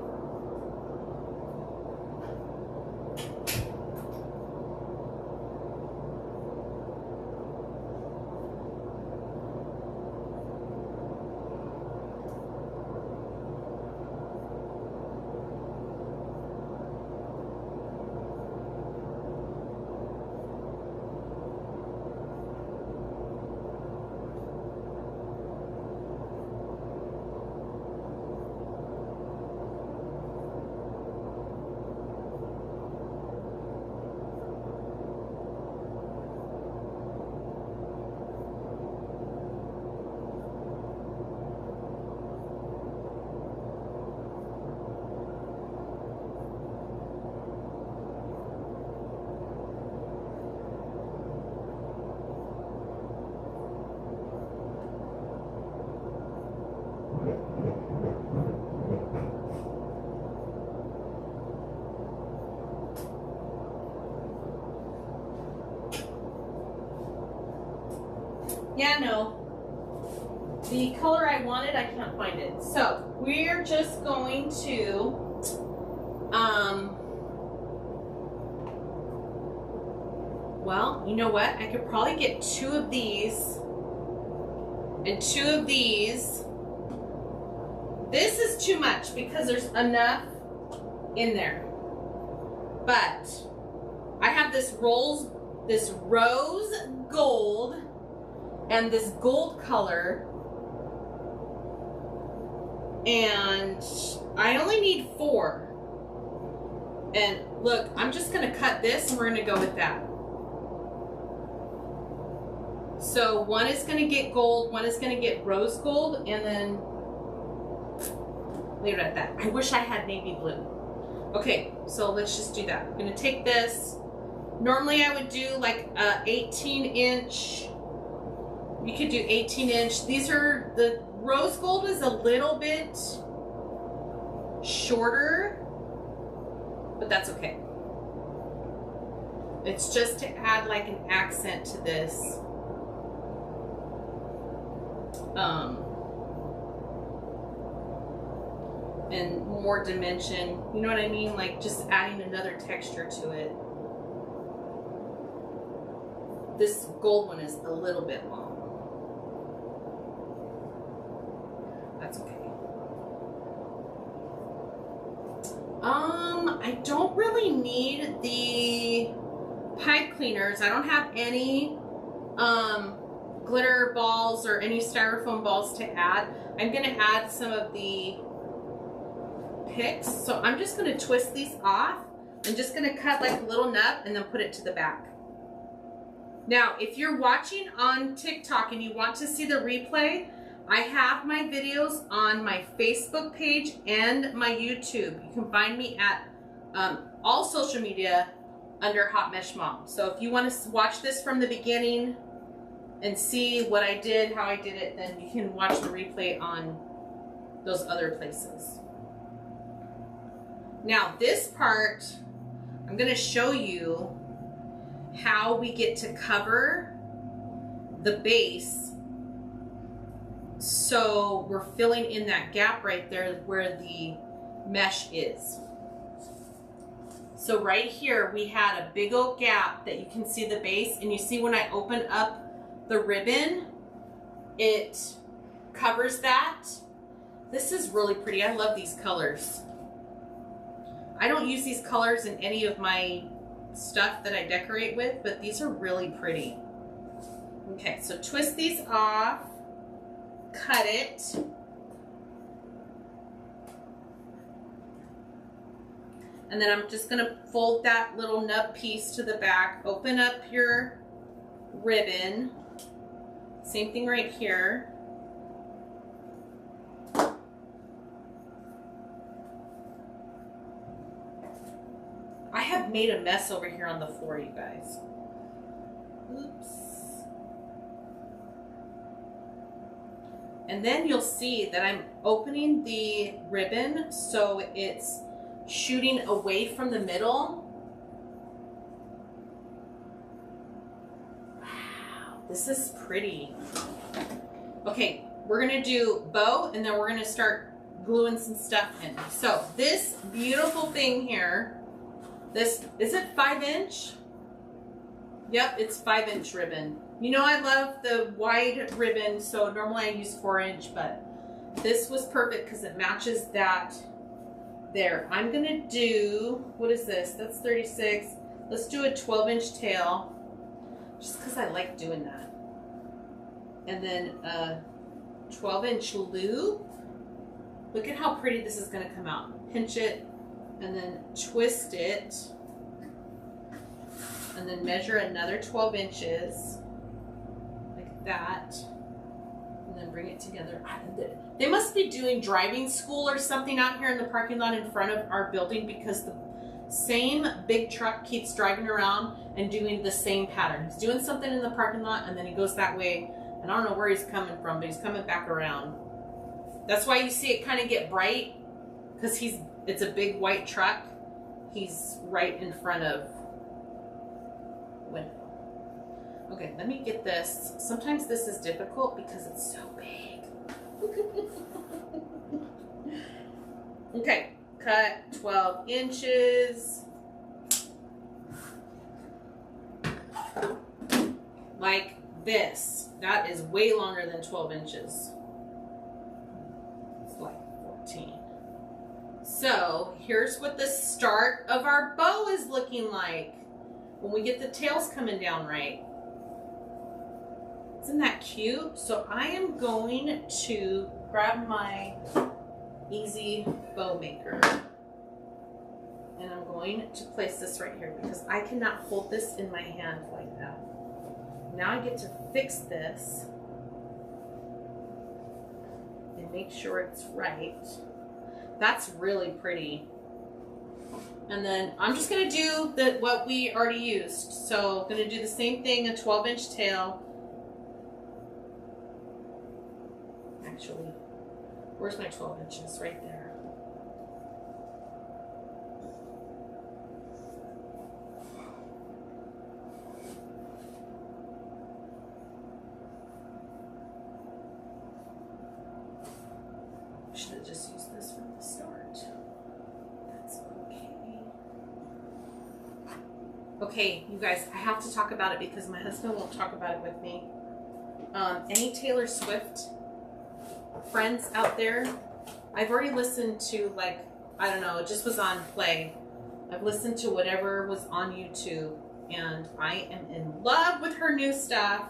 Yeah, no. The color I wanted, I can't find it. So we're just going to, well, you know what? I could probably get 2 of these and 2 of these. This is too much because there's enough in there. But I have this rose gold and this gold color, and I only need 4. And look, I'm just gonna cut this and we're gonna go with that. So one is gonna get gold, one is gonna get rose gold, and then leave it at that. I wish I had navy blue. Okay, so let's just do that. I'm gonna take this. Normally I would do like a 18-inch. You could do 18-inch. These are, the rose gold is a little bit shorter, but that's okay. It's just to add like an accent to this. And more dimension, you know what I mean? Like just adding another texture to it. This gold one is a little bit long. That's okay. I don't really need the pipe cleaners. I don't have any glitter balls or any styrofoam balls to add. I'm going to add some of the picks. So I'm just going to twist these off. I'm just going to cut like a little nub and then put it to the back. Now, if you're watching on TikTok and you want to see the replay, I have my videos on my Facebook page and my YouTube. You can find me at all social media under Hot Mesh Mom. So if you want to watch this from the beginning and see what I did, how I did it, then you can watch the replay on those other places. Now this part, I'm going to show you how we get to cover the base so we're filling in that gap right there where the mesh is. So right here we had a big old gap that you can see the base, and you see when I open up the ribbon, it covers that. This is really pretty. I love these colors. I don't use these colors in any of my stuff that I decorate with, but these are really pretty. Okay, so twist these off, cut it. And then I'm just gonna fold that little nub piece to the back, open up your ribbon. Same thing right here. I have made a mess over here on the floor, you guys. Oops. And then you'll see that I'm opening the ribbon so it's shooting away from the middle. Wow, this is pretty. Okay, we're gonna do bow and then we're gonna start gluing some stuff in. So this beautiful thing here, this, is it 5-inch? Yep, it's 5-inch ribbon. You know I love the wide ribbon, so normally I use 4-inch, but this was perfect because it matches that there. I'm gonna do, what is this? That's 36. Let's do a 12-inch tail, just because I like doing that. And then a 12-inch loop. Look at how pretty this is gonna come out. Pinch it, and then twist it, and then measure another 12 inches, like that, and then bring it together. They must be doing driving school or something out here in the parking lot in front of our building, because the same big truck keeps driving around and doing the same pattern. He's doing something in the parking lot and then he goes that way, and I don't know where he's coming from, but he's coming back around. That's why you see it kind of get bright, because it's a big white truck. He's right in front of the window. Okay, let me get this. Sometimes this is difficult because it's so big. Okay, cut 12 inches. Like this. That is way longer than 12 inches. It's like 14. So here's what the start of our bow is looking like when we get the tails coming down right. Isn't that cute? So I am going to grab my easy bow maker and I'm going to place this right here because I cannot hold this in my hand like that. Now I get to fix this and make sure it's right. That's really pretty. And then I'm just gonna do what we already used. So I'm gonna do the same thing, a 12-inch tail. Actually, where's my 12 inches? Right there. Should have just used this from the start. That's okay. Okay, you guys, I have to talk about it because my husband won't talk about it with me. Any Taylor Swift friends out there? I've already listened to, like, I don't know, it just was on play. I've listened to whatever was on YouTube and I am in love with her new stuff.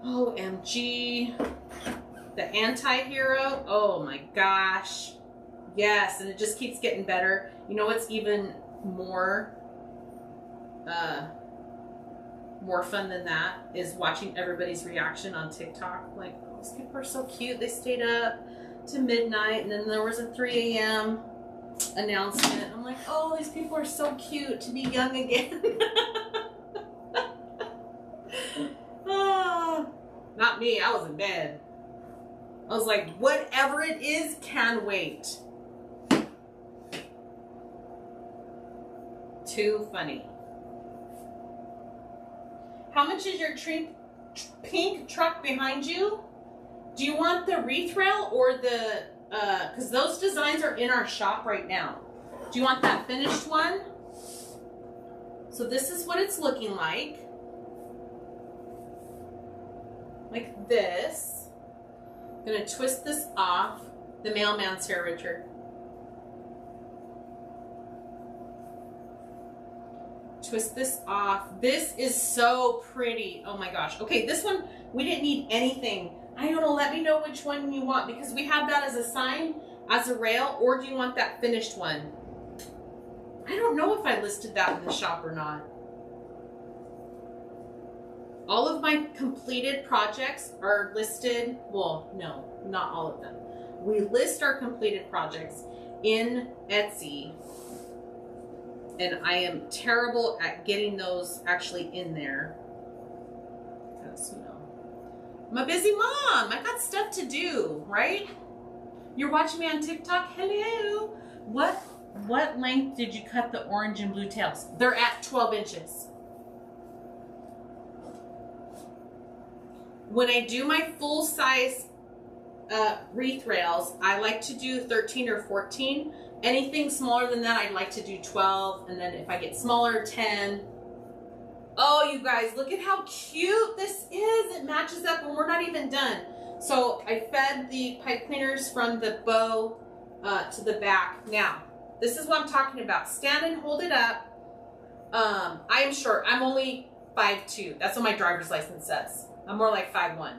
OMG. The anti-hero. Oh my gosh. Yes, and it just keeps getting better. You know what's even more fun than that is watching everybody's reaction on TikTok. Like, oh, these people are so cute. They stayed up to midnight, and then there was a 3 a.m. announcement. I'm like, oh, these people are so cute to be young again. Oh, not me. I was in bed. I was like, whatever it is can wait. Too funny. How much is your pink truck behind you? Do you want the wreath rail or the, because those designs are in our shop right now. Do you want that finished one? So this is what it's looking like. Like this. I'm gonna twist this off. The mailman's here, Richard. Twist this off. This is so pretty. Oh my gosh. Okay, this one, we didn't need anything. I don't know, let me know which one you want because we have that as a sign, as a rail, or do you want that finished one? I don't know if I listed that in the shop or not. All of my completed projects are listed, well, no, not all of them. We list our completed projects in Etsy, and I am terrible at getting those actually in there because, you know, I'm a busy mom. I got stuff to do, right? You're watching me on TikTok? Hello. What length did you cut the orange and blue tails? They're at 12 inches. When I do my full size wreath rails, I like to do 13 or 14. Anything smaller than that, I'd like to do 12. And then if I get smaller, 10. Oh, you guys, look at how cute this is. It matches up and we're not even done. So I fed the pipe cleaners from the bow to the back. Now, this is what I'm talking about. Stand and hold it up. I am short. I'm only 5'2". That's what my driver's license says. I'm more like 5'1".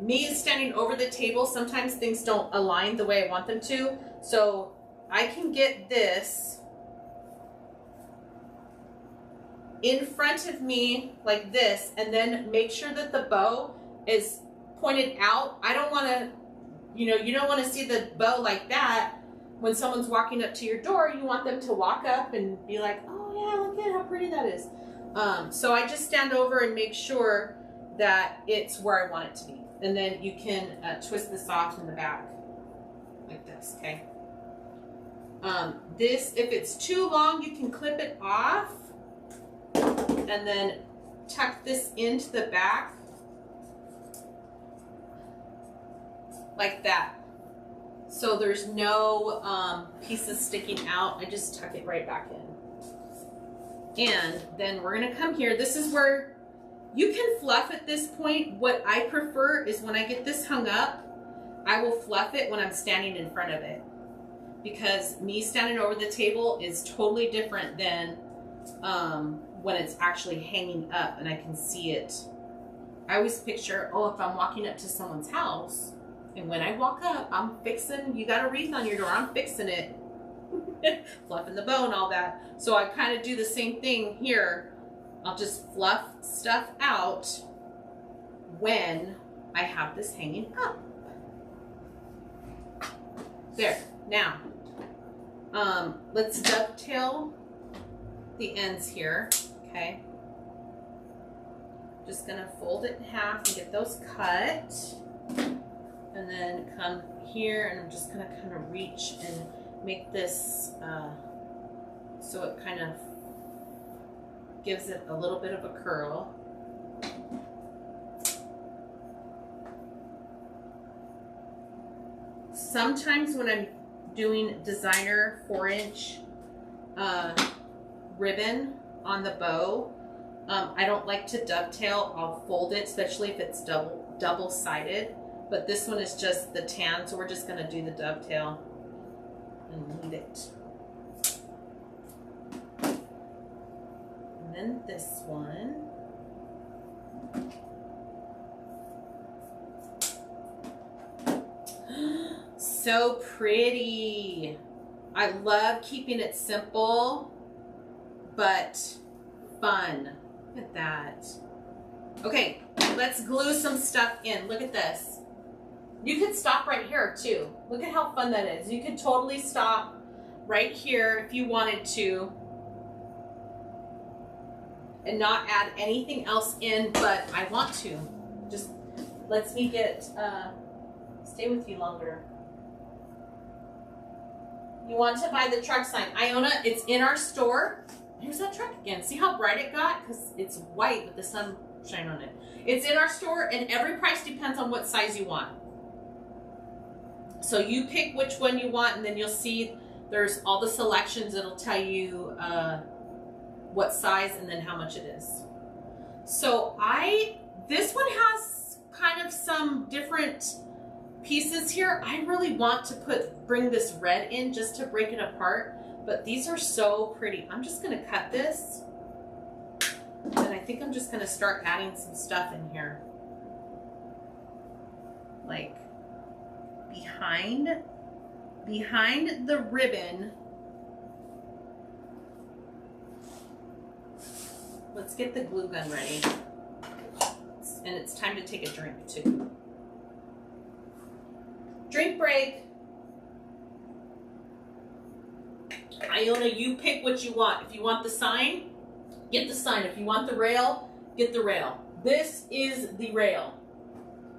Me standing over the table, sometimes things don't align the way I want them to. So I can get this in front of me like this and then make sure that the bow is pointed out. I don't want to, you don't want to see the bow like that. When someone's walking up to your door, you want them to walk up and be like, oh yeah, look at how pretty that is. So I just stand over and make sure that it's where I want it to be. And then you can twist this off in the back like this, okay? This, if it's too long, you can clip it off and then tuck this into the back like that. So there's no pieces sticking out. I just tuck it right back in. And then we're gonna come here. This is where you can fluff at this point. What I prefer is when I get this hung up, I will fluff it when I'm standing in front of it. Because me standing over the table is totally different than when it's actually hanging up and I can see it. I always picture, oh, if I'm walking up to someone's house, and when I walk up, I'm fixing, you got a wreath on your door, I'm fixing it. Fluffing the bow and all that. So I kind of do the same thing here. I'll just fluff stuff out when I have this hanging up. There. Now, let's dovetail the ends here, okay? Just gonna fold it in half and get those cut. And then come here and I'm just gonna kind of reach and make this so it kind of gives it a little bit of a curl. Sometimes when I'm doing designer 4-inch ribbon on the bow, I don't like to dovetail. I'll fold it, especially if it's double-sided. But this one is just the tan, so we're just gonna do the dovetail and leave it. And then this one. So pretty. I love keeping it simple, but fun. Look at that. Okay, let's glue some stuff in. Look at this. You could stop right here too. Look at how fun that is. You could totally stop right here if you wanted to and not add anything else in, but I want to. Just lets me get, stay with you longer. You want to buy the truck sign. Iona, it's in our store. Here's that truck again. See how bright it got? Because it's white with the sunshine on it. It's in our store, and every price depends on what size you want. So you pick which one you want, and then you'll see there's all the selections. It'll tell you what size and then how much it is. So this one has kind of some different pieces here. I really want to bring this red in just to break it apart, but these are so pretty. I'm just gonna cut this, and I think I'm just gonna start adding some stuff in here. Like behind the ribbon. Let's get the glue gun ready. And it's time to take a drink too. Drink break. Iona, you pick what you want. If you want the sign, get the sign. If you want the rail, get the rail. This is the rail.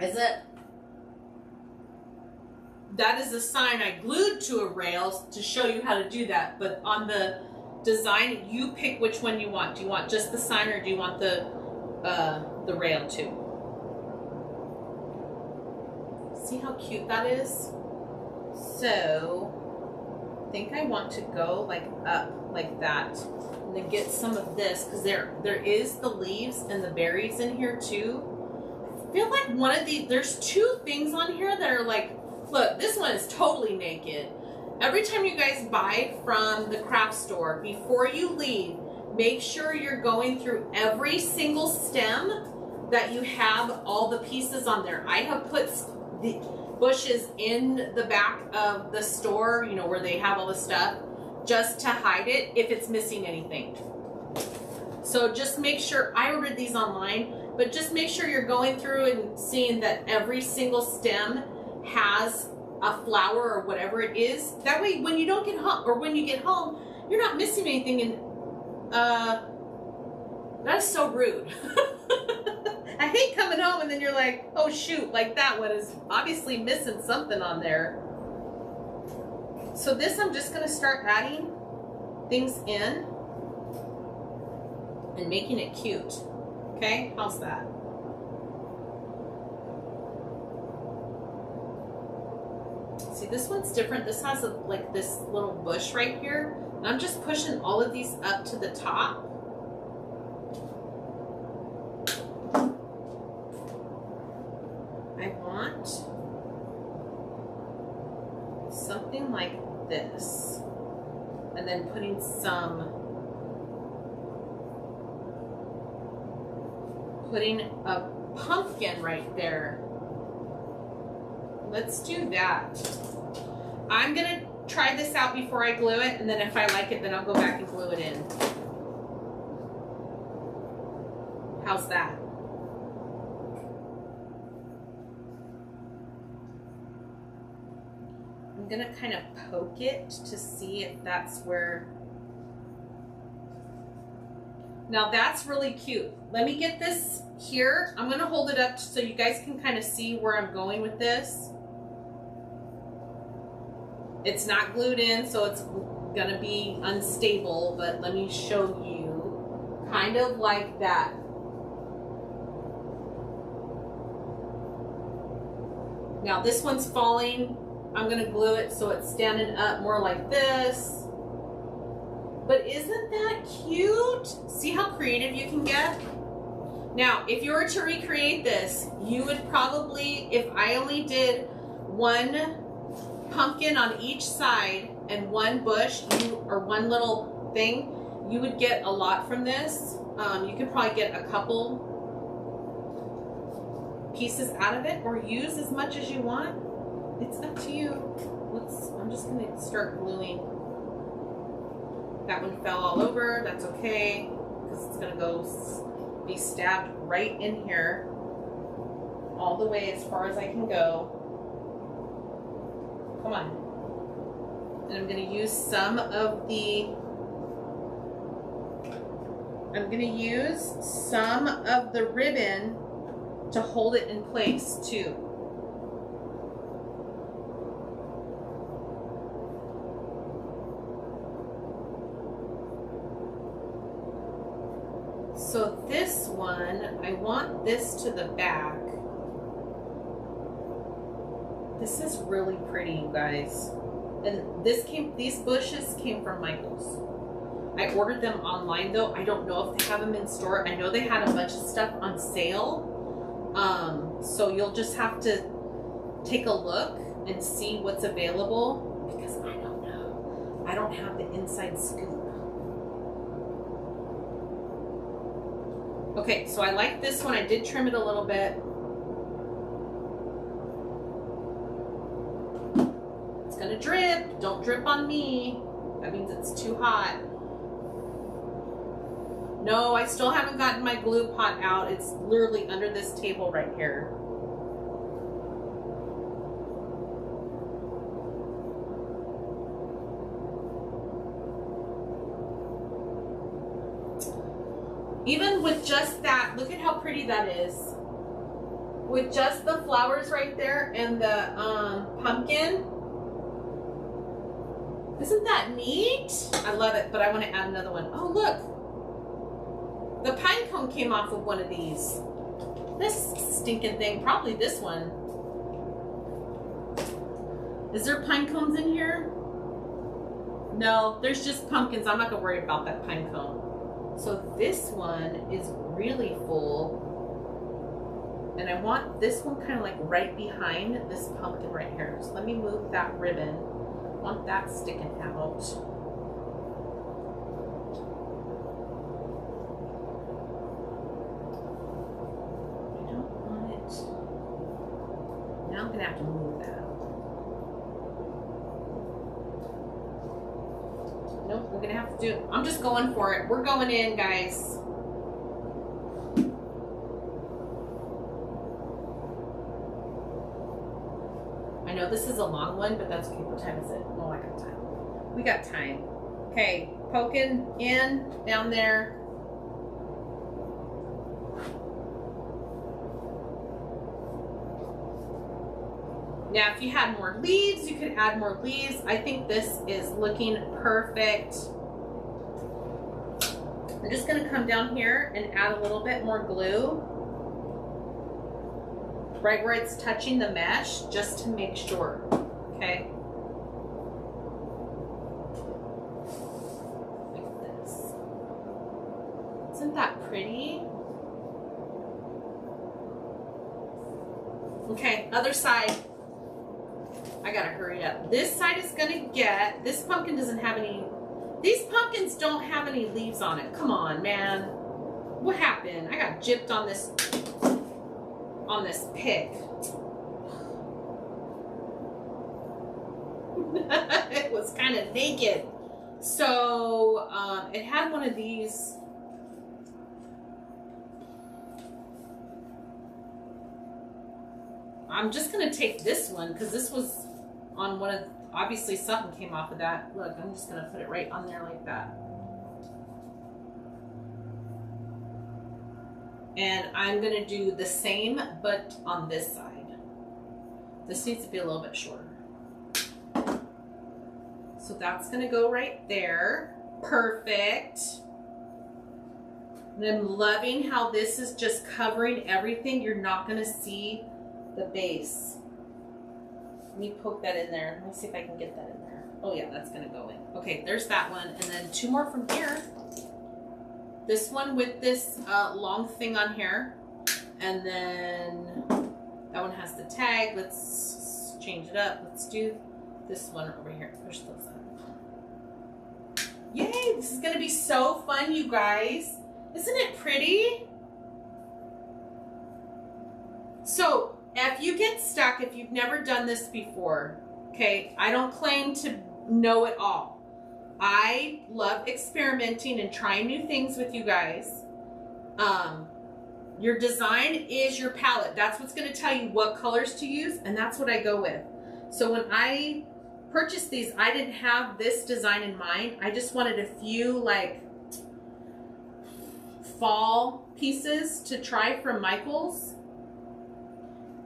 Is it? That is a sign I glued to a rail to show you how to do that. But on the design, you pick which one you want. Do you want just the sign, or do you want the rail too? See how cute that is? So I think I want to go like up like that, and then get some of this, because there is the leaves and the berries in here too. I feel like one of these, there's two things on here that are like, look, this one is totally naked. Every time you guys buy from the craft store, before you leave, make sure you're going through every single stem that you have all the pieces on there. I have put the bushes in the back of the store, you know, where they have all the stuff, just to hide it if it's missing anything. So just make sure, I ordered these online, but just make sure you're going through and seeing that every single stem has a flower or whatever it is. That way when you don't get home, or when you get home, you're not missing anything. And that is so rude. I hate coming home and then you're like, oh shoot, like that one is obviously missing something on there. So this, I'm just gonna start adding things in and making it cute. Okay, how's that? See, this one's different. This has like this little bush right here. And I'm just pushing all of these up to the top. I want something like this. And then putting putting a pumpkin right there. Let's do that. I'm gonna try this out before I glue it, and then if I like it, then I'll go back and glue it in. How's that? I'm gonna kind of poke it to see if that's where. Now that's really cute. Let me get this here. I'm gonna hold it up so you guys can kind of see where I'm going with this. It's not glued in, so it's gonna be unstable, but let me show you kind of like that. Now this one's falling. I'm gonna glue it so it's standing up more like this. But isn't that cute? See how creative you can get? Now, if you were to recreate this, you would probably, if I only did one pumpkin on each side and one bush, or one little thing, you would get a lot from this. You could probably get a couple pieces out of it, or use as much as you want. It's up to you. I'm just gonna start gluing. That one fell all over, that's okay, because it's gonna be stabbed right in here, all the way as far as I can go. Come on. And I'm gonna use some of the ribbon to hold it in place too. So this one, I want this to the back. This is really pretty, you guys. And these bushes came from Michael's. I ordered them online though. I don't know if they have them in store. I know they had a bunch of stuff on sale. So you'll just have to take a look and see what's available, because I don't know. I don't have the inside scoop. Okay, so I like this one. I did trim it a little bit. It's gonna drip. Don't drip on me. That means it's too hot. No, I still haven't gotten my glue pot out. It's literally under this table right here. Even with just that, look at how pretty that is. With just the flowers right there and the pumpkin. Isn't that neat? I love it, but I want to add another one. Oh, look. The pine cone came off of one of these. This stinking thing, probably this one. Is there pine cones in here? No, there's just pumpkins. I'm not gonna worry about that pine cone. So this one is really full. And I want this one kind of like right behind this pumpkin right here. So let me move that ribbon. I want that sticking out. I don't want it. Now I'm gonna have to move that. Nope, we're gonna have to do it. I'm just going for it. We're going in, guys. I know this is a long one, but that's okay. What time is it? Oh, I got time. We got time. Okay, poking in, down there. Now, if you had more leaves, you could add more leaves. I think this is looking perfect. I'm just gonna come down here and add a little bit more glue. Right where it's touching the mesh, just to make sure, okay? Like this. Isn't that pretty? Okay, other side. I gotta hurry up. This side is gonna get, this pumpkin doesn't have any, these pumpkins don't have any leaves on it. Come on, man. What happened? I got gypped on this pick. It was kind of naked. So it had one of these. I'm just gonna take this one because this was on one of, obviously something came off of that. Look, I'm just gonna put it right on there like that. And I'm gonna do the same, but on this side. This needs to be a little bit shorter. So that's gonna go right there. Perfect. And I'm loving how this is just covering everything. You're not gonna see the base. Let me poke that in there. Let me see if I can get that in there. Oh yeah, that's gonna go in. Okay, there's that one. And then two more from here. This one with this long thing on here. And then that one has the tag. Let's change it up. Let's do this one over here. Push those up. Yay, this is gonna be so fun, you guys. Isn't it pretty? So if you get stuck, if you've never done this before, okay, I don't claim to know it all. I love experimenting and trying new things with you guys. Your design is your palette. That's what's going to tell you what colors to use, and that's what I go with. So when I purchased these, I didn't have this design in mind. I just wanted a few like fall pieces to try from Michael's.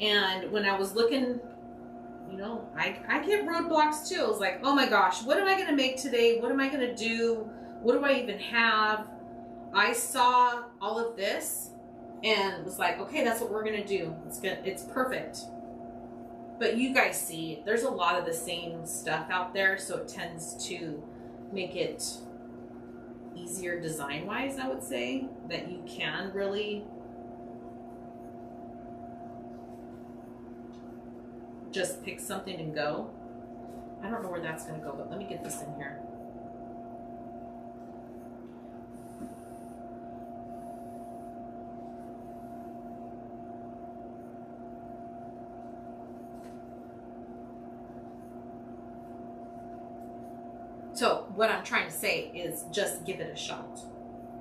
And when I was looking, you know, I get roadblocks too. I was like, oh my gosh, what am I going to make today? What am I going to do? What do I even have? I saw all of this and was like, okay, that's what we're going to do. It's perfect. But you guys see, there's a lot of the same stuff out there, so it tends to make it easier design-wise, I would say, that you can really just pick something and go. I don't know where that's going to go, but let me get this in here. So what I'm trying to say is just give it a shot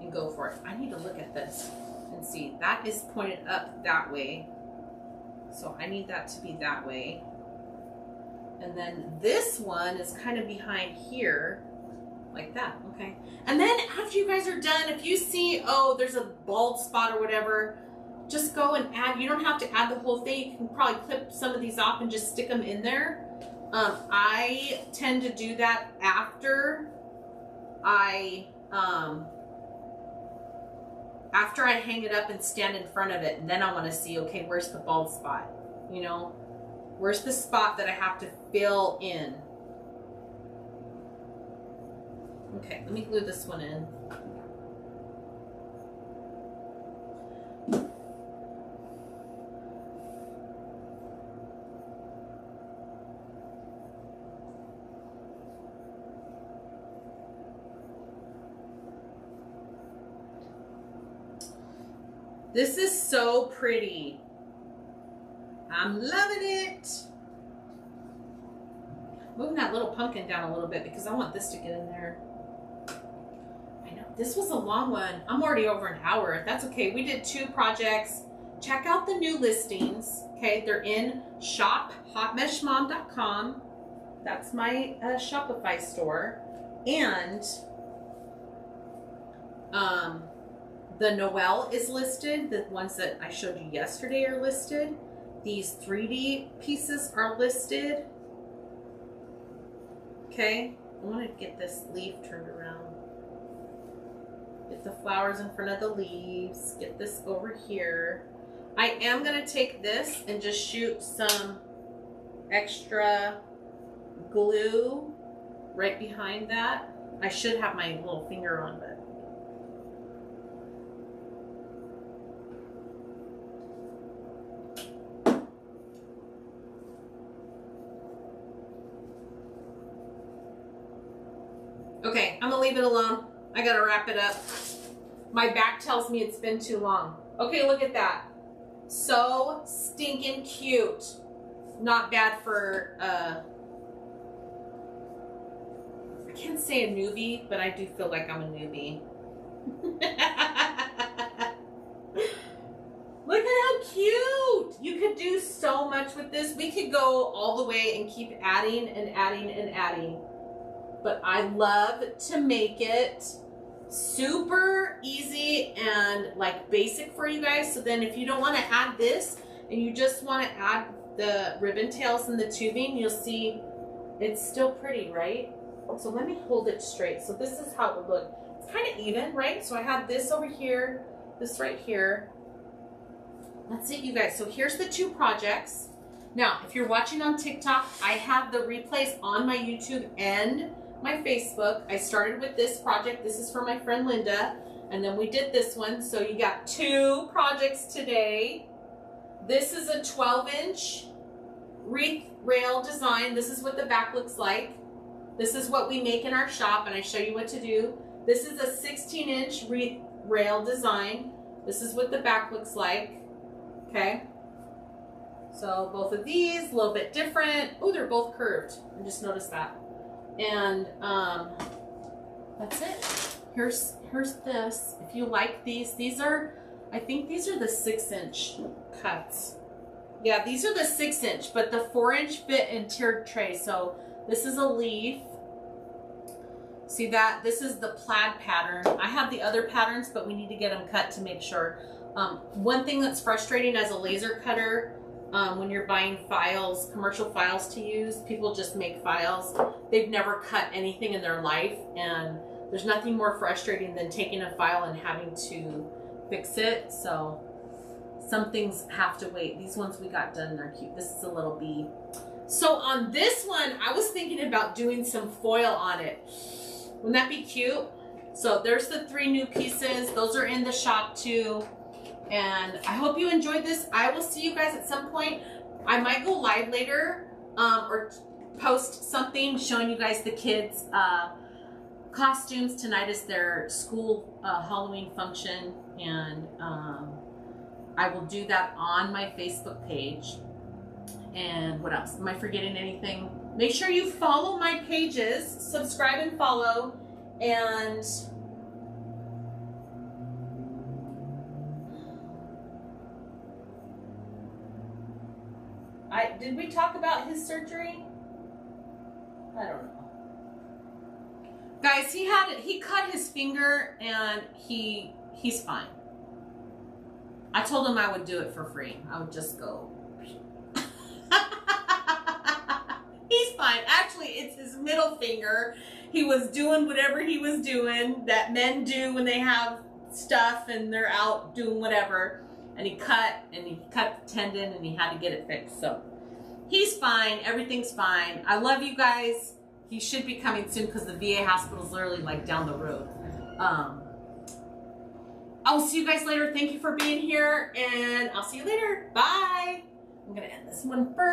and go for it. I need to look at this and see. That is pointed up that way. So I need that to be that way. And then this one is kind of behind here, like that, okay? And then after you guys are done, if you see, oh, there's a bald spot or whatever, just go and add. You don't have to add the whole thing. You can probably clip some of these off and just stick them in there. I tend to do that after I hang it up and stand in front of it, and then I want to see, okay, where's the bald spot? You know, where's the spot that I have to fill in? Okay, let me glue this one in. This is so pretty. I'm loving it. Moving that little pumpkin down a little bit because I want this to get in there. I know, this was a long one. I'm already over an hour. That's okay. We did 2 projects. Check out the new listings. Okay, they're in shophotmeshmom.com. That's my Shopify store. And the Noel is listed. The ones that I showed you yesterday are listed. These 3D pieces are listed. Okay, I want to get this leaf turned around. Get the flowers in front of the leaves. Get this over here. I am going to take this and just shoot some extra glue right behind that. I should have my little finger on it. Okay, I'm gonna leave it alone. I gotta wrap it up. My back tells me it's been too long. Okay, look at that. So stinking cute. Not bad for, I can't say a newbie, but I do feel like I'm a newbie. Look at how cute. You could do so much with this. We could go all the way and keep adding and adding and adding. But I love to make it super easy and like basic for you guys. So then if you don't want to add this and you just want to add the ribbon tails and the tubing, you'll see it's still pretty, right? So let me hold it straight. So this is how it would look. It's kind of even, right? So I have this over here, this right here. That's it, you guys. So here's the 2 projects. Now, if you're watching on TikTok, I have the replays on my YouTube and my Facebook. I started with this project. This is for my friend Linda. And then we did this one. So you got 2 projects today. This is a 12-inch wreath rail design. This is what the back looks like. This is what we make in our shop, and I show you what to do. This is a 16-inch wreath rail design. This is what the back looks like. Okay. So both of these, a little bit different. Oh, they're both curved. I just noticed that. And that's it. Here's this. If you like these are, I think these are the 6-inch cuts. Yeah, these are the 6-inch, but the 4-inch fit in tiered tray. So this is a leaf. See that? This is the plaid pattern. I have the other patterns, but we need to get them cut to make sure. One thing that's frustrating as a laser cutter, when you're buying files, commercial files to use, people just make files. They've never cut anything in their life, and there's nothing more frustrating than taking a file and having to fix it. So some things have to wait. These ones we got done, they're cute. This is a little bee. So on this one, I was thinking about doing some foil on it. Wouldn't that be cute? So there's the 3 new pieces. Those are in the shop too. And I hope you enjoyed this. I will see you guys at some point. I might go live later or post something showing you guys the kids' costumes. Tonight is their school Halloween function, and I will do that on my Facebook page. And what else? Am I forgetting anything? Make sure you follow my pages, subscribe and follow, and did we talk about his surgery? I don't know. Guys, he cut his finger and he's fine. I told him I would do it for free. I would just go. He's fine. Actually, it's his middle finger. He was doing whatever he was doing that men do when they have stuff and they're out doing whatever. And he cut the tendon and he had to get it fixed. So he's fine. Everything's fine. I love you guys. He should be coming soon because the VA hospital is literally like down the road. I'll see you guys later. Thank you for being here, and I'll see you later. Bye. I'm going to end this one first.